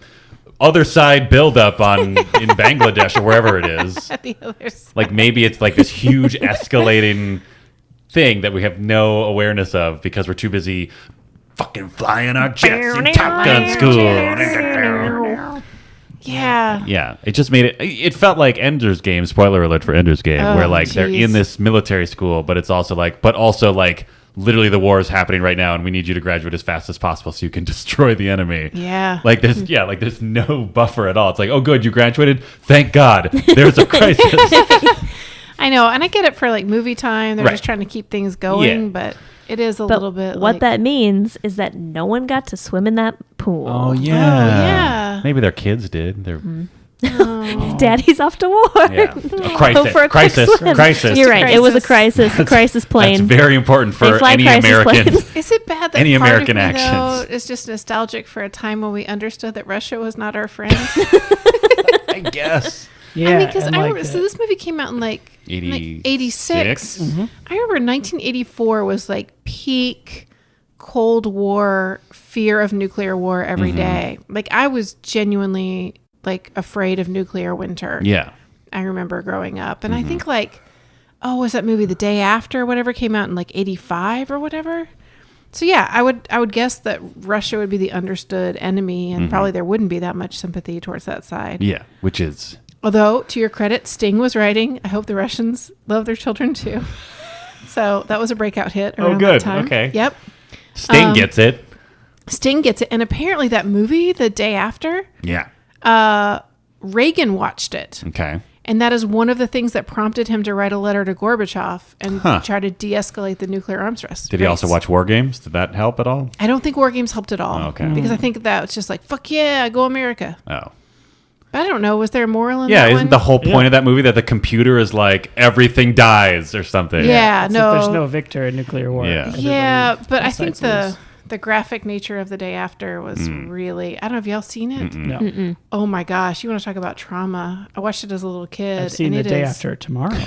other side buildup in Bangladesh or wherever it is. The others. Like maybe it's like this huge escalating thing that we have no awareness of because we're too busy fucking flying our jets in Top Gun school. Yeah. Yeah, it just made it felt like Ender's Game, spoiler alert for Ender's Game, Oh, where like they're geez. in this military school, but it's also like literally the war is happening right now and we need you to graduate as fast as possible so you can destroy the enemy. Yeah. Like there's no buffer at all. It's like, oh good, you graduated? Thank God. There's a crisis. I know, and I get it for like movie time. They're Right. just trying to keep things going, Yeah. but it is a But little bit. what like, that means is that no one got to swim in that pool. Oh yeah. yeah. Maybe their kids did. They're Daddy's off to war. yeah. A Go crisis. for a quick Crisis. swim. Crisis. You're right. It was a Crisis. crisis plane. That's very important They for fly any crisis American. planes. Is it bad that Any part American of me, actions. though, is just nostalgic for a time when we understood that Russia was not our friend? I guess. Yeah, I mean, because and I like remember, so this movie came out in like 86. I remember 1984 was like peak Cold War fear of nuclear war every day. Like I was genuinely like afraid of nuclear winter. Yeah. I remember growing up, and I think like was that movie The Day After, whatever, came out in like 85 or whatever. So yeah, I would guess that Russia would be the understood enemy, and probably there wouldn't be that much sympathy towards that side. Yeah, which is... Although, to your credit, Sting was writing, I hope the Russians love their children too. So that was a breakout hit around good. that time. Okay. Yep. Sting gets it. Sting gets it. And apparently that movie, The Day After, Yeah. Reagan watched it. Okay. And that is one of the things that prompted him to write a letter to Gorbachev and try to de-escalate the nuclear arms race. Did he also watch War Games? Did that help at all? I don't think War Games helped at all. Oh, okay. Because I think that was just like, fuck yeah, go America. Oh. But I don't know. Was there a moral in Yeah, that isn't one? the whole point of that movie that the computer is like, everything dies or something? Yeah, So no. there's no victor in nuclear war. Yeah. Yeah, but I both think sides the graphic nature of The Day After was really... I don't know if y'all seen it. No. Oh my gosh, you want to talk about trauma. I watched it as a little kid. I've seen and The it Day is- After Tomorrow.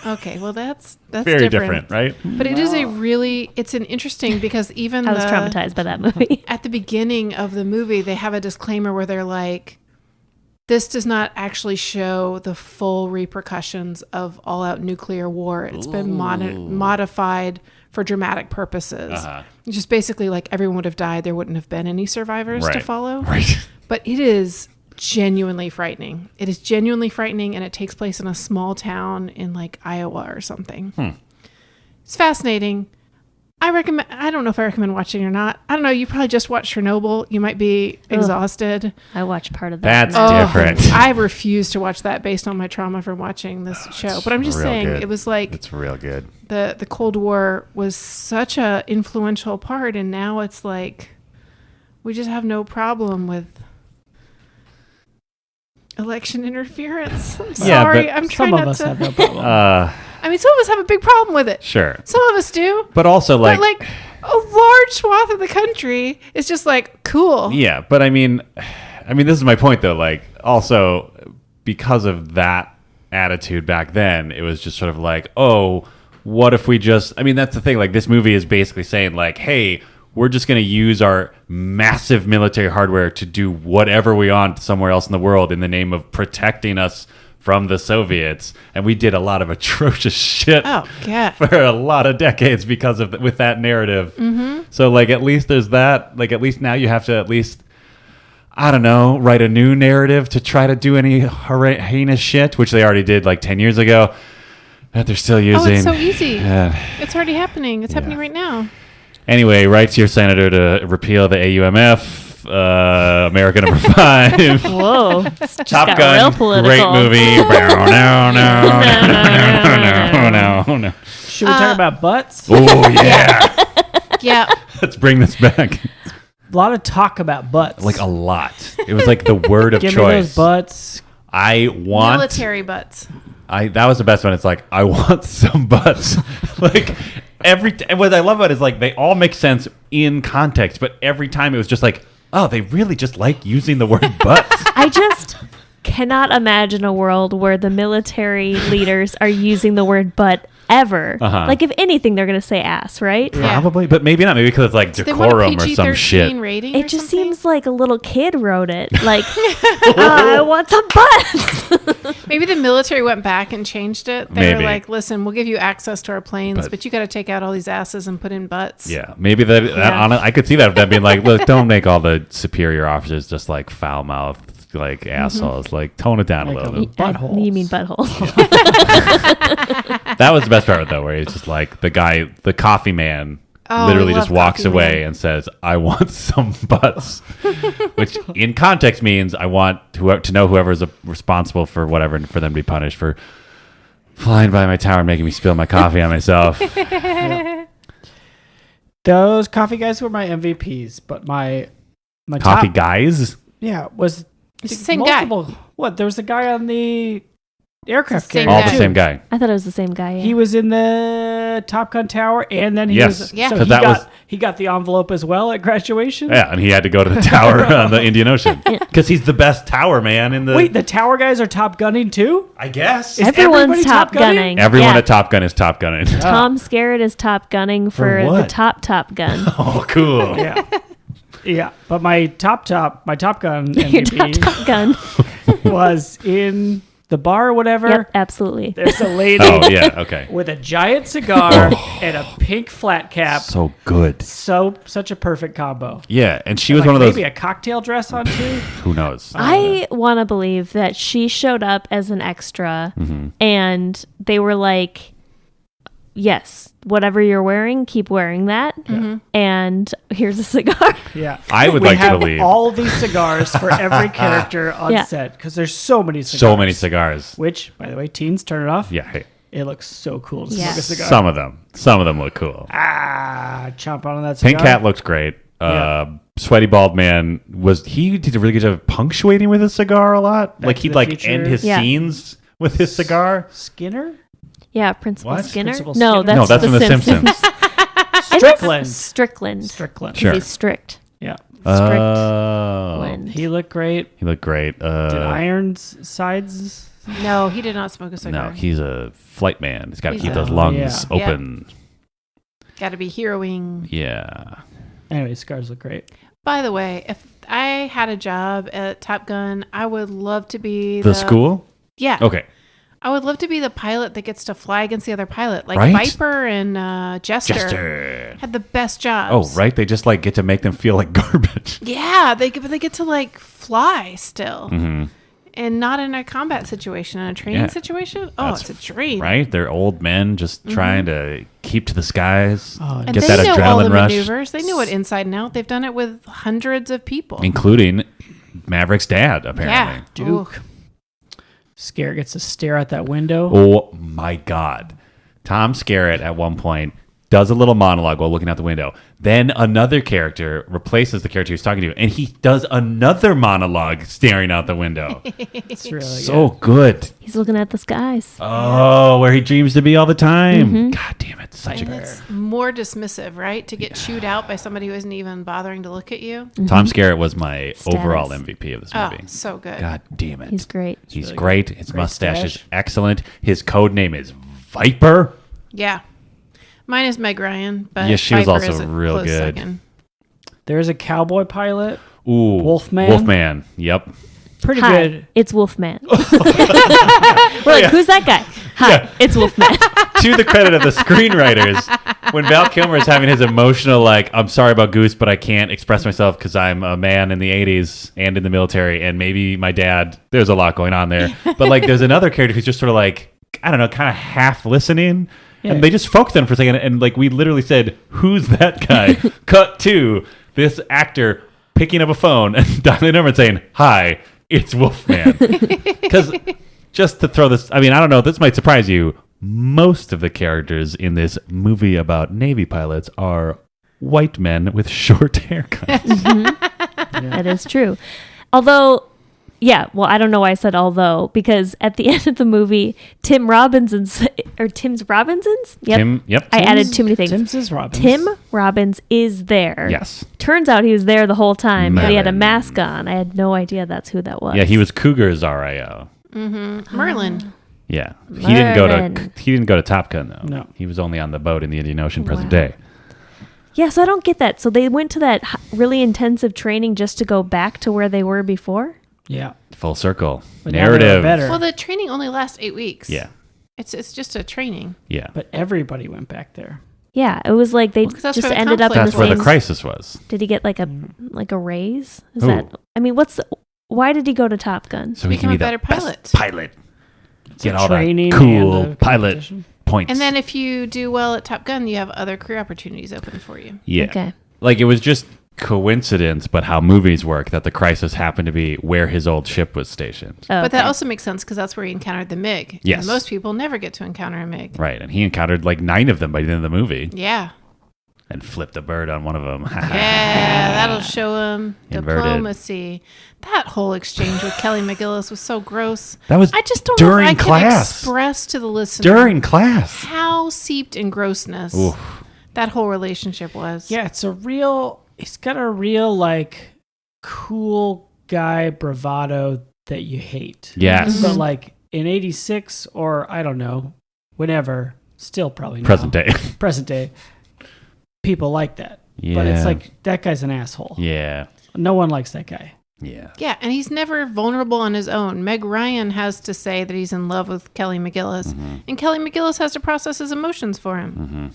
Okay, well that's Very different, right? But it is it's an interesting because even I was traumatized by that movie. at the beginning of the movie, they have a disclaimer where they're like, this does not actually show the full repercussions of all-out nuclear war. It's been modified for dramatic purposes. It's just basically like everyone would have died. There wouldn't have been any survivors to follow. Right. But it is genuinely frightening. It is genuinely frightening, and it takes place in a small town in like Iowa or something. It's fascinating. I don't know if I recommend watching it or not. I don't know. You probably just watched Chernobyl. You might be exhausted. I watched part of that. That's different. I refuse to watch that based on my trauma from watching this show. But I'm just real saying, good. it was like It's real good. the Cold War was such a influential part, and now it's like we just have no problem with election interference. I'm Yeah, sorry. but I'm trying Some of not us to. have no problem. I mean, some of us have a big problem with it. Sure. Some of us do. But also, But like a large swath of the country is just like cool. yeah, but I mean, this is my point though. Like, also because of that attitude back then, it was just sort of like, oh, what if we just? I mean, that's the thing. Like, this movie is basically saying, like, hey, we're just going to use our massive military hardware to do whatever we want somewhere else in the world in the name of protecting us from the Soviets. And we did a lot of atrocious shit Oh god. for a lot of decades because of with that narrative. So like at least there's that. Like at least now you have to at least, I don't know, write a new narrative to try to do any heinous shit, which they already did like 10 years ago. That they're still using. Oh, it's so easy. Yeah. It's already happening. It's happening right now. Anyway, write to your senator to repeal the AUMF. America number 5. Whoa. Top got Gun, real political. great movie. No. Should we talk about butts? Oh yeah. Yeah. Let's bring this back. A lot of talk about butts. Like a lot. It was like the word of Give me those choice. butts. I want. Military butts. That was the best one. It's like I want some butts. Like and what I love about it is like they all make sense in context, but every time it was just like, oh, they really just like using the word butts. I just cannot imagine a world where the military leaders are using the word butt ever. Like, if anything, they're going to say ass, right? Probably, but maybe not. Maybe because it's like They want a decorum or some PG-13 shit. rating. It or just something? seems like a little kid wrote it. Like, I want some butts. Maybe the military went back and changed it. They Maybe. were like, "Listen, we'll give you access to our planes, But- but you got to take out all these asses and put in butts." Yeah, maybe I could see that them being like, look, don't make all the superior officers just like foul mouthed like assholes. Like tone it down a little bit. Buttholes. You mean buttholes? That was the best part though, where he's just like the coffee man. Oh, Literally I just love walks Coffee away Man. and says, "I want some butts," which in context means I want to know whoever is responsible for whatever and for them to be punished for flying by my tower and making me spill my coffee on myself. Those coffee guys were my MVPs, but my Coffee top, guys. yeah, was It's the same guy. multiple. What? There was a guy on the aircraft Same carrier. All the guy. same guy. I thought it was the same guy. Yeah. He was in the Top Gun Tower, and then he Yes. was. Yeah. So 'Cause he that got was- he got the envelope as well at graduation. Yeah, and he had to go to the tower on the Indian Ocean because he's the best tower man in the. Wait, the Tower guys are Top Gunning too? I guess Is Everyone's everybody top Top Gunning? gunning. everyone Yeah. at Top Gun is Top Gunning. Tom Skerritt is top gunning for the what? top gun. Oh, cool. Yeah. Yeah, but my Top Gun Your MVP top gun. was in the bar or whatever. Yep, absolutely. There's a lady Oh yeah, okay. with a giant cigar and a pink flat cap. So good. Such a perfect combo. Yeah, and she was Like one of those. maybe a cocktail dress on too. Who knows? I want to believe that she showed up as an extra and they were like, yes, whatever you're wearing, keep wearing that. And here's a cigar. Yeah, I would we like to have believe. all these cigars for every character on Yeah. set because there's so many cigars. So many cigars. Which, by the way, teens, turn it off. Yeah, hey, It looks so cool to Yeah. smoke a cigar. some of them look cool. Chomp on that cigar. Pink Cat looks great. Sweaty Bald Man he did a really good job of punctuating with his cigar a lot. Back Like to he'd the like Future. end his Yeah. scenes with his cigar. Skinner? Yeah, Principal What? Skinner. Principal No, Skinner? that's, No, that's the from The Simpsons. Strickland. Strickland. Strickland. Sure. He's strict. Yeah. Oh, Strickland. He looked great. he looked great. Did Ironsides? No, he did not smoke a cigar. No, he's a flight man. He's got to He's keep a- those lungs Yeah. open. Got to be heroing. Yeah. Anyway, cigars look great. By the way, if I had a job at Top Gun, I would love to be The school? Yeah. Okay. I would love to be the pilot that gets to fly against the other pilot. Like Right? Viper and Jester had the best jobs. Oh, right. They just like get to make them feel like garbage. Yeah, they get to like fly still. Mm-hmm. And not in a combat situation, in a training Yeah. situation. Oh, That's it's a dream. Right? They're old men just trying to keep to the skies. Oh, And Get they that know all the adrenaline rush. maneuvers. They know it inside and out. They've done it with hundreds of people. Including Maverick's dad, apparently. Yeah. Duke. Ooh. Scare gets to stare out that window. Oh my God. Tom Skerritt at one point does a little monologue while looking out the window. Then another character replaces the character he's talking to, and he does another monologue staring out the window. It's really So good. good. He's looking at the skies. Oh, where he dreams to be all the time. God damn it. Such And a it's more dismissive, right? To get chewed out by somebody who isn't even bothering to look at you. Tom Skerritt was my Status. overall MVP of this Oh, movie. so good. God damn it. He's great. He's really great. good. His Great mustache is stash. excellent. His code name is Viper. Yeah. Mine is Meg Ryan, but Yeah, she was Viper also is a real close good. second. There's a cowboy pilot. Ooh. Wolfman? Wolfman. Yep. Pretty Hi, good. it's Wolfman. We're like, who's that guy? Hi, it's Wolfman. To the credit of the screenwriters, when Val Kilmer is having his emotional, like, I'm sorry about Goose, but I can't express myself because I'm a man in the 80s and in the military, and maybe my dad, there's a lot going on there. But, like, there's another character who's just sort of like, I don't know, kind of half listening. Yeah. And they just focused on him for a second, and, like, we literally said, who's that guy? Cut to this actor picking up a phone and dialing the number and saying, hi, it's Wolfman. Because just to throw this, I mean, I don't know, this might surprise you. Most of the characters in this movie about Navy pilots are white men with short haircuts. That is true. Although, yeah, well, I don't know why I said although, because at the end of the movie, Tim's Robinson's? Yep. Yep. I added too many things. Tim's is Robbins. Tim Robbins is there. Yes. Turns out he was there the whole time, but he had a Merlin. mask on. I had no idea that's who that was. Yeah, he was Cougar's RIO. Merlin. Yeah. He didn't Merlin. go to Top Gun though. No. He was only on the boat in the Indian Ocean present Wow. day. Yeah, so I don't get that. So they went to that really intensive training just to go back to where they were before? Yeah. Full circle. But now they were Narrative. better. Well, the training only lasts 8 weeks. Yeah. It's just a training. Yeah. But everybody went back there. Yeah, it was like they Well, 'cause that's just where the ended up in That's the where the same. crisis was. Did he get like a raise? Is Who? that? I mean, why did he go to Top Gun? So he Become can be a the better best pilot. pilot. Get all training that and cool the pilot competition. points. And then if you do well at Top Gun, you have other career opportunities open for you. yeah. Okay. Like it was just coincidence, but how movies work, that the crisis happened to be where his old ship was stationed. Oh, But that okay. also makes sense because that's where he encountered the MiG. Yes. And most people never get to encounter a MiG. Right. And he encountered like 9 of them by the end of the movie Yeah. and flipped a bird on one of them. Yeah, that'll show him Inverted. diplomacy. That whole exchange with Kelly McGillis was so gross. That was I just don't know during if I can class. express to the listener During class. how seeped in grossness Oof. that whole relationship was. Yeah, he's got a real, like, cool guy bravado that you hate. Yes. But, like, in 86 or, I don't know, whenever, still probably now. Present day. Present day. People like that. Yeah. But it's like, that guy's an asshole. Yeah. No one likes that guy. Yeah. Yeah, and he's never vulnerable on his own. Meg Ryan has to say that he's in love with Kelly McGillis, and Kelly McGillis has to process his emotions for him.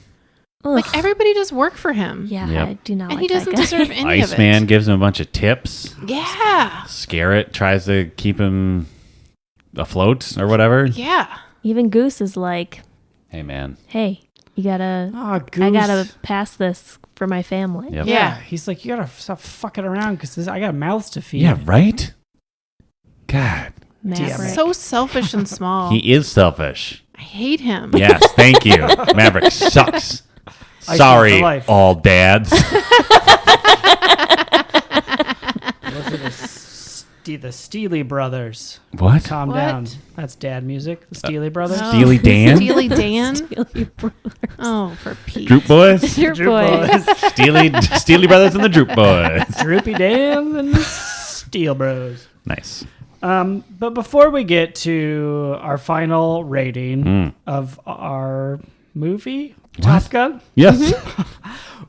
Like, everybody does work for him. Yeah, Yep. I do not And like he doesn't that guy. deserve any of it. Iceman gives him a bunch of tips. Yeah. Scarrett tries to keep him afloat or whatever. Yeah. Even Goose is like, Hey, man. hey, you gotta, Oh, Goose. I gotta pass this for my family. Yep. Yeah, he's like, you gotta stop fucking around because I got mouths to feed. Yeah, right? God. Maverick. So selfish and small. He is selfish. I hate him. Yes, thank you. Maverick sucks. I Sorry, see the life. all dads. Those are the Steely Brothers. What? Calm What? down. That's dad music. The Steely Brothers. Oh. Steely Dan? Steely Dan? Steely Brothers. Oh, for Pete. Droop Boys? Your Droop boy. Boys. Steely Brothers and the Droop Boys. Droopy Dan and the Steel Bros. Nice. But before we get to our final rating of our movie, Top Gun, Yes.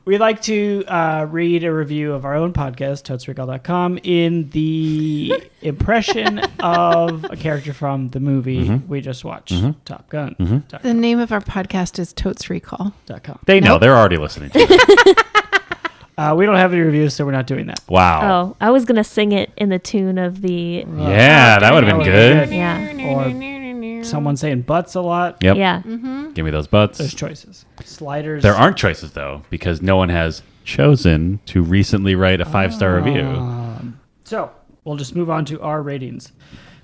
we like to read a review of our own podcast, totesrecall.com, in the impression of a character from the movie we just watched, Top Gun. The name of our podcast is Totes Recall. .com. They know. Nope. They're already listening to it. We don't have any reviews, so we're not doing that. Wow. Oh, I was gonna sing it in the tune of the. Yeah, that would have been good. Yeah. Or someone saying butts a lot. Yep. Yeah. Give me those butts. There's choices. Sliders. There aren't choices, though, because no one has chosen to recently write a 5-star review. So we'll just move on to our ratings.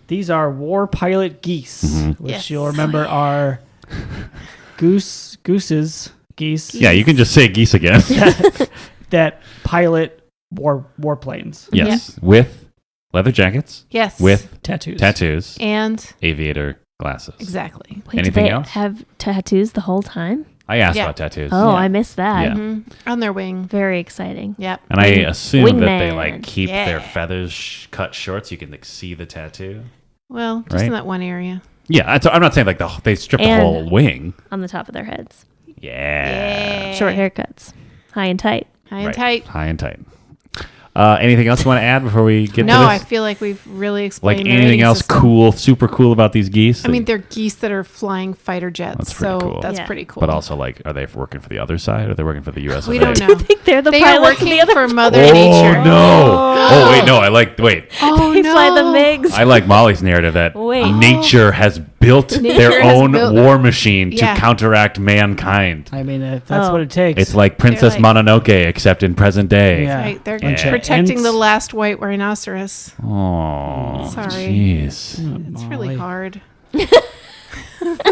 These are War Pilot Geese, which Yes. you'll remember are geese Yeah, you can just say geese again. that pilot warplanes. Yes. With leather jackets, Yes. with Tattoos. tattoos, And aviator glasses. exactly. Wait, Anything did they else? have tattoos the whole time? I asked Yeah. about tattoos. Oh, Yeah. I missed that. Yeah. On their wing. Very exciting. Yep. And I assume that they Wingman. like keep their Yeah. feathers cut short so you can like see the tattoo. Well, just in Right. that one area. Yeah, I'm not saying like they strip the And- whole wing. On the top of their heads. Yeah. Short haircuts. High and tight. High and Right. tight. High and tight. Anything else you want to add before we get No, to I this? feel like we've really explained Like the anything rating else system. cool, super cool about these geese? I mean, they're geese that are flying fighter jets, That's pretty so cool. that's Yeah. pretty cool. but also like, are they working for the other side or are they working for the U.S. we of A? don't know. I think they're the They are pilots of working the other. for Mother Oh Nature. no! Oh wait, no. Wait. Oh They no! fly the MiGs. I like Molly's narrative that Wait. nature has built Nature their has own built- war machine to Yeah. counteract mankind. I mean, if that's Oh. what it takes. It's like Princess like- Mononoke, except in present day. Yeah. Right, they're Yeah. protecting Ents. the last white rhinoceros. Oh, Sorry. jeez. It's really Molly. hard.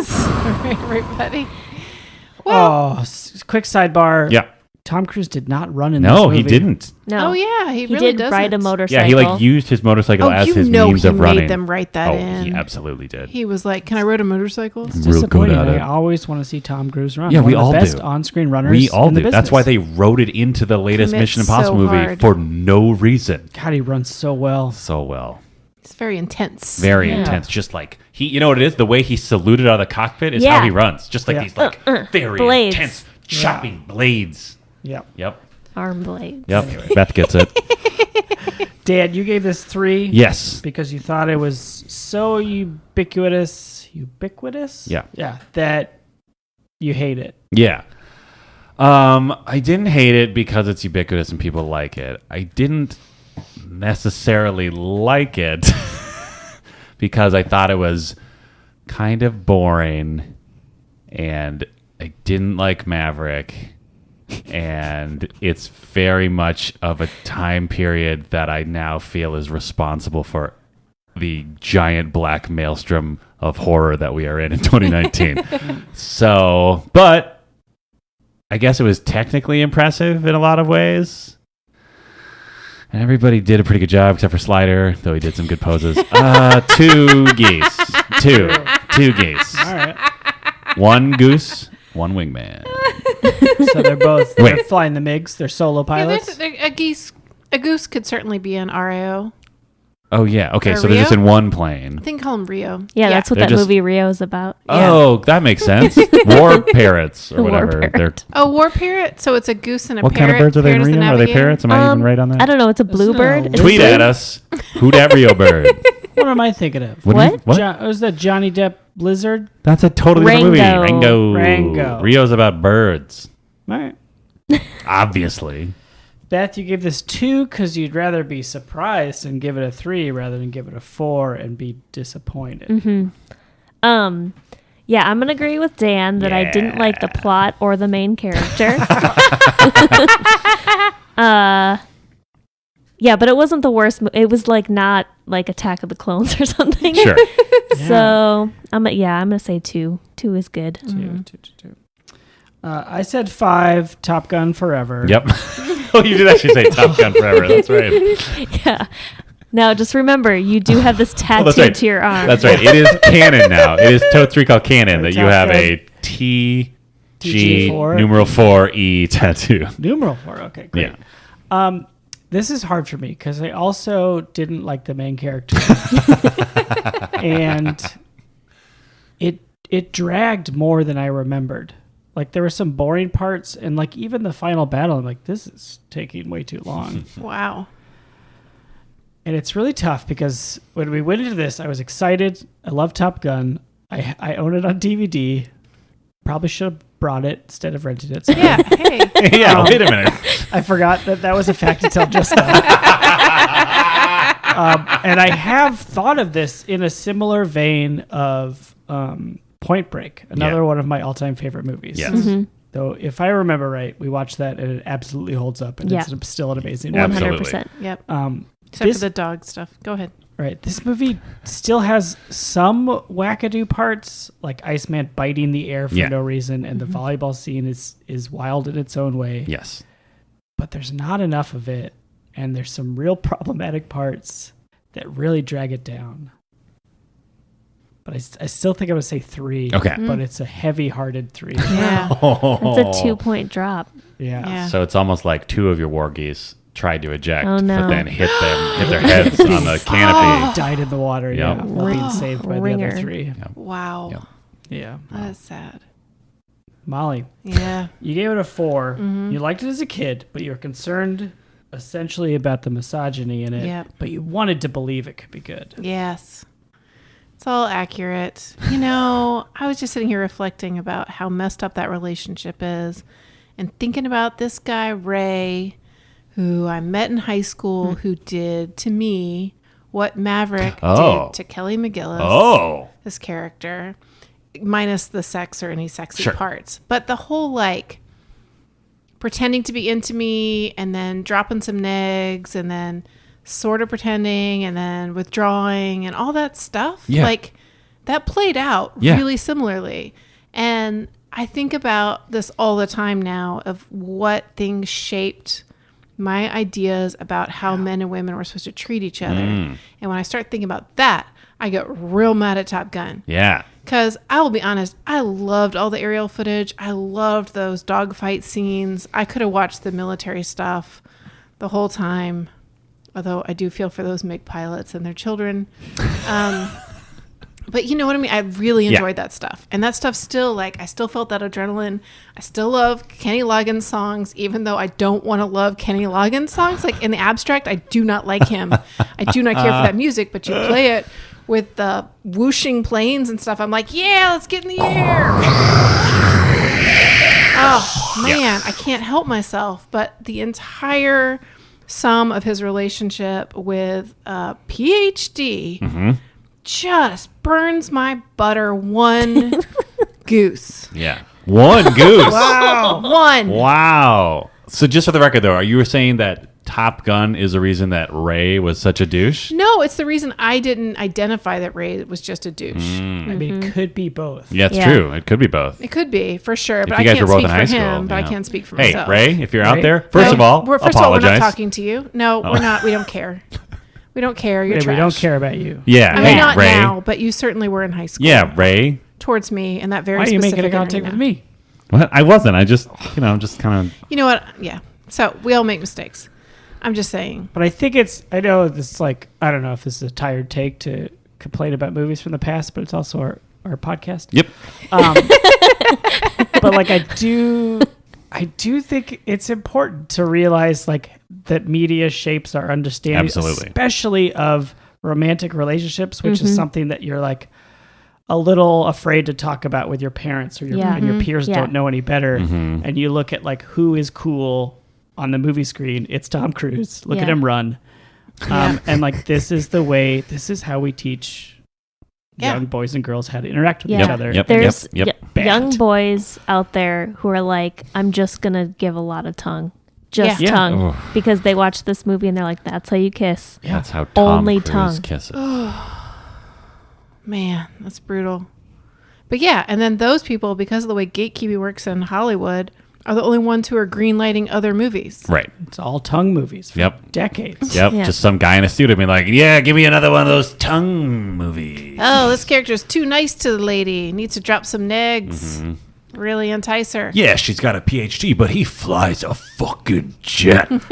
Sorry, everybody. Well, Quick sidebar. Yeah. Tom Cruise did not run in this No, movie. he didn't. No. oh yeah, he He really did doesn't. ride a motorcycle. Yeah, he like used his motorcycle Oh, as you his know means he of running. made them write that oh, in. he absolutely did. He was like, "Can I ride a motorcycle?" It's Real good disappointing. at I it. always want to see Tom Cruise run. Yeah, One we of the all best do. on-screen runners. We all in the do. That's why business. they wrote it into the latest Commits Mission Impossible so movie hard. for no reason. God, he runs so well. So well. It's very intense. Very Yeah. intense. Just like he, you know what it is? The way he saluted out of the cockpit is Yeah. how he runs. Just like Yeah. these like very Blades. intense chopping blades. Yep. Yep. Arm blades. Yep. Beth gets it. Dad, you gave this 3 Yes. because you thought it was so ubiquitous. Yeah. Yeah, that you hate it. Yeah. I didn't hate it because it's ubiquitous and people like it. I didn't necessarily like it because I thought it was kind of boring and I didn't like Maverick. And it's very much of a time period that I now feel is responsible for the giant black maelstrom of horror that we are in 2019. So, but I guess it was technically impressive in a lot of ways. And everybody did a pretty good job except for Slider, though he did some good poses. 2 geese. Two geese. All right. 1 goose, 1 wingman. So they're both Wait. they're flying the MiGs. They're solo Yeah, pilots. a goose could certainly be an RAO. Oh, yeah. Okay, Or so they're just Rio? in one plane. I think call him Rio. Yeah, that's what They're that just- movie Rio is about. Oh, that makes sense. War parrots or War whatever. parrot. They're, Oh, war parrot. So it's a goose and a what parrot. kind of birds are they in Parrot is the Rio? Are they navigator? parrots? Am I even right on that? I don't know. It's a bluebird. Isn't Is it Tweet blue? at us. Who that Rio bird? What am I thinking of? What? Was that Johnny Depp Blizzard? That's a totally different Rango. movie. Rango. Rio's about birds. All right. Obviously. Beth, you gave this 2 because you'd rather be surprised and give it a 3 rather than give it a 4 and be disappointed. Yeah, I'm gonna agree with Dan that I didn't like the plot or the main character. Yeah, but it wasn't the worst. It was like not like Attack of the Clones or something. Sure. So I'm gonna say 2. 2 is good. Two. I said 5. Top Gun Forever. Yep. Oh, you did actually say Top Gun Forever. That's right. Yeah. Now just remember, you do have this tattooed that's right. to your arm. That's right. It is canon now. It is Totes Recall canon that you Top have Gun. a TG TG4. numeral 4E tattoo. Numeral 4. Okay, great. Yeah. This is hard for me because I also didn't like the main character. And it dragged more than I remembered. Like there were some boring parts and like even the final battle, I'm like, this is taking way too long. Wow. And it's really tough because when we went into this, I was excited. I love Top Gun. I own it on DVD. Probably should have brought it instead of rented it. So Yeah. Hey. Yeah, wait a minute. I forgot that was a fact until just now. And I have thought of this in a similar vein of Point Break, another one of my all-time favorite movies. Yes. Though, if I remember right, we watched that and it absolutely holds up, and Yeah. it's still an amazing Yeah. movie. 100%. Yep. Except This- for the dog stuff. Go ahead. Right. This movie still has some wackadoo parts, like Iceman biting the air for Yeah. no reason, and the volleyball scene is wild in its own way. Yes. But there's not enough of it, and there's some real problematic parts that really drag it down. But I still think I'm going to say 3. Okay. But it's a heavy-hearted 3. Yeah. That's a 2-point drop. Yeah. Yeah. So it's almost like 2 of your war geese tried to eject, Oh, no. but then hit their heads on the canopy. Died in the water, yeah, Yep. while being saved by the Ringer. other 3. Wow. Yep. Yeah. That is sad. Molly, Yeah. you gave it a 4. You liked it as a kid, but you were concerned essentially about the misogyny in it. Yep. But you wanted to believe it could be good. Yes. It's all accurate. You know, I was just sitting here reflecting about how messed up that relationship is and thinking about this guy, Ray, who I met in high school, who did to me what Maverick Oh. did to Kelly McGillis, Oh. this character, minus the sex or any sexy Sure. parts. But the whole like pretending to be into me and then dropping some negs and then sort of pretending and then withdrawing and all that stuff. Yeah. Like that played out Yeah. really similarly. And I think about this all the time now of what things shaped my ideas about how men and women were supposed to treat each other. And when I start thinking about that, I get real mad at Top Gun. Yeah. Because I will be honest, I loved all the aerial footage. I loved those dogfight scenes. I could have watched the military stuff the whole time. Although I do feel for those MiG pilots and their children. But you know what I mean? I really enjoyed that stuff. And that stuff still, like, I still felt that adrenaline. I still love Kenny Loggins songs, even though I don't want to love Kenny Loggins songs. Like, in the abstract, I do not like him. I do not care for that music, but you play it with the whooshing planes and stuff. I'm like, yeah, let's get in the air. Oh, man, I can't help myself. But the entire sum of his relationship with PhD just burns my butter one goose. Yeah. One goose. One. Wow. So just for the record, though, you were saying that Top Gun is the reason that Ray was such a douche? No, it's the reason I didn't identify that Ray was just a douche. I mean, it could be both. Yeah, it's Yeah. true. It could be both. It could be, for sure, but If I you guys can't were both speak in for high him, school, but I yeah. can't speak for Hey, myself. Ray, if you're out Ray? there, first of all, First of all, apologize. we're not talking to you. No, we're not. We don't care. We don't care. You're Hey, trash. we don't care about you. Yeah. I mean, Hey, not Ray. now, but you certainly were in high school. Yeah, Ray. Towards me in that very Why are you specific making a contact arena. with me? What? I wasn't. I just, I'm just kind of. You know what? Yeah. So we all make mistakes. I'm just saying. But I think I know this is like, I don't know if this is a tired take to complain about movies from the past, but it's also our podcast. Yep. But like, I do think it's important to realize like that media shapes our understanding, Absolutely. especially of romantic relationships, which is something that you're like a little afraid to talk about with your parents or and your peers don't know any better. And you look at like who is cool on the movie screen. It's Tom Cruise. Look at him run. And like, this is how we teach young boys and girls how to interact with each other. There's young boys out there who are like, I'm just going to give a lot tongue. Tongue. Because they watch this movie and they're like, that's how you kiss. Yeah. That's how Tom Only Cruise tongue. kisses. Man, that's brutal. But yeah, and then those people, because of the way gatekeeping works in Hollywood, are the only ones who are greenlighting other movies. Right. It's all tongue movies for decades. Yep. Yeah. Just some guy in a studio being like, yeah, give me another one of those tongue movies. Oh, this character's too nice to the lady. Needs to drop some negs. Really entice her. Yeah, she's got a PhD, but he flies a fucking jet. Pulls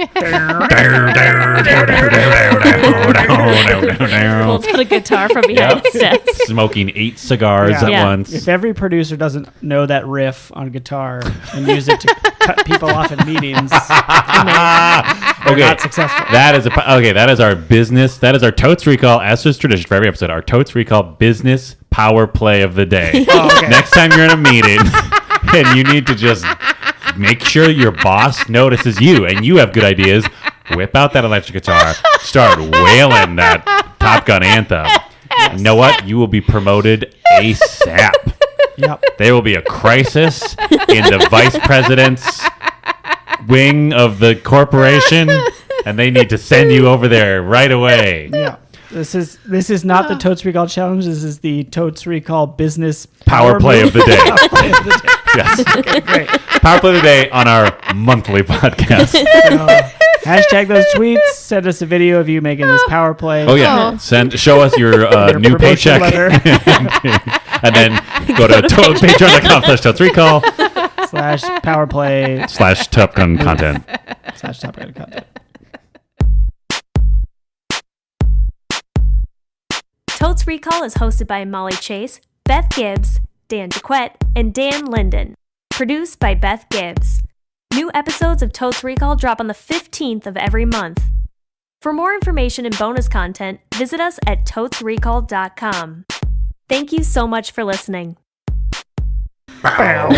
out a guitar from behind his desk. Smoking 8 cigars at Yeah. once. If every producer doesn't know that riff on guitar and use it to cut people off in meetings, they're not successful. That is our business. That is our Totes Recall, as is tradition for every episode, our Totes Recall business power play of the day. Next time you're in a meeting and you need to just make sure your boss notices you and you have good ideas, whip out that electric guitar, start wailing that Top Gun anthem. You know what? You will be promoted ASAP. Yep. There will be a crisis in the vice president's wing of the corporation, and they need to send you over there right away. Yeah. This is not the Totes Recall challenge. This is the Totes Recall business Power play of the day. Power play of the day. Yes. Okay, great. Power play of the day on our monthly podcast. Hashtag those tweets. Send us a video of you making this power play. Oh yeah, show us your new promotion paycheck, letter. and then go to patreon.com/totesrecall / power play / Top Gun content. / Top Gun content. Totes Recall is hosted by Molly Chase, Beth Gibbs, Dan Jaquette, and Dan Linden. Produced by Beth Gibbs. New episodes of Totes Recall drop on the 15th of every month. For more information and bonus content, visit us at totesrecall.com. Thank you so much for listening. Bow.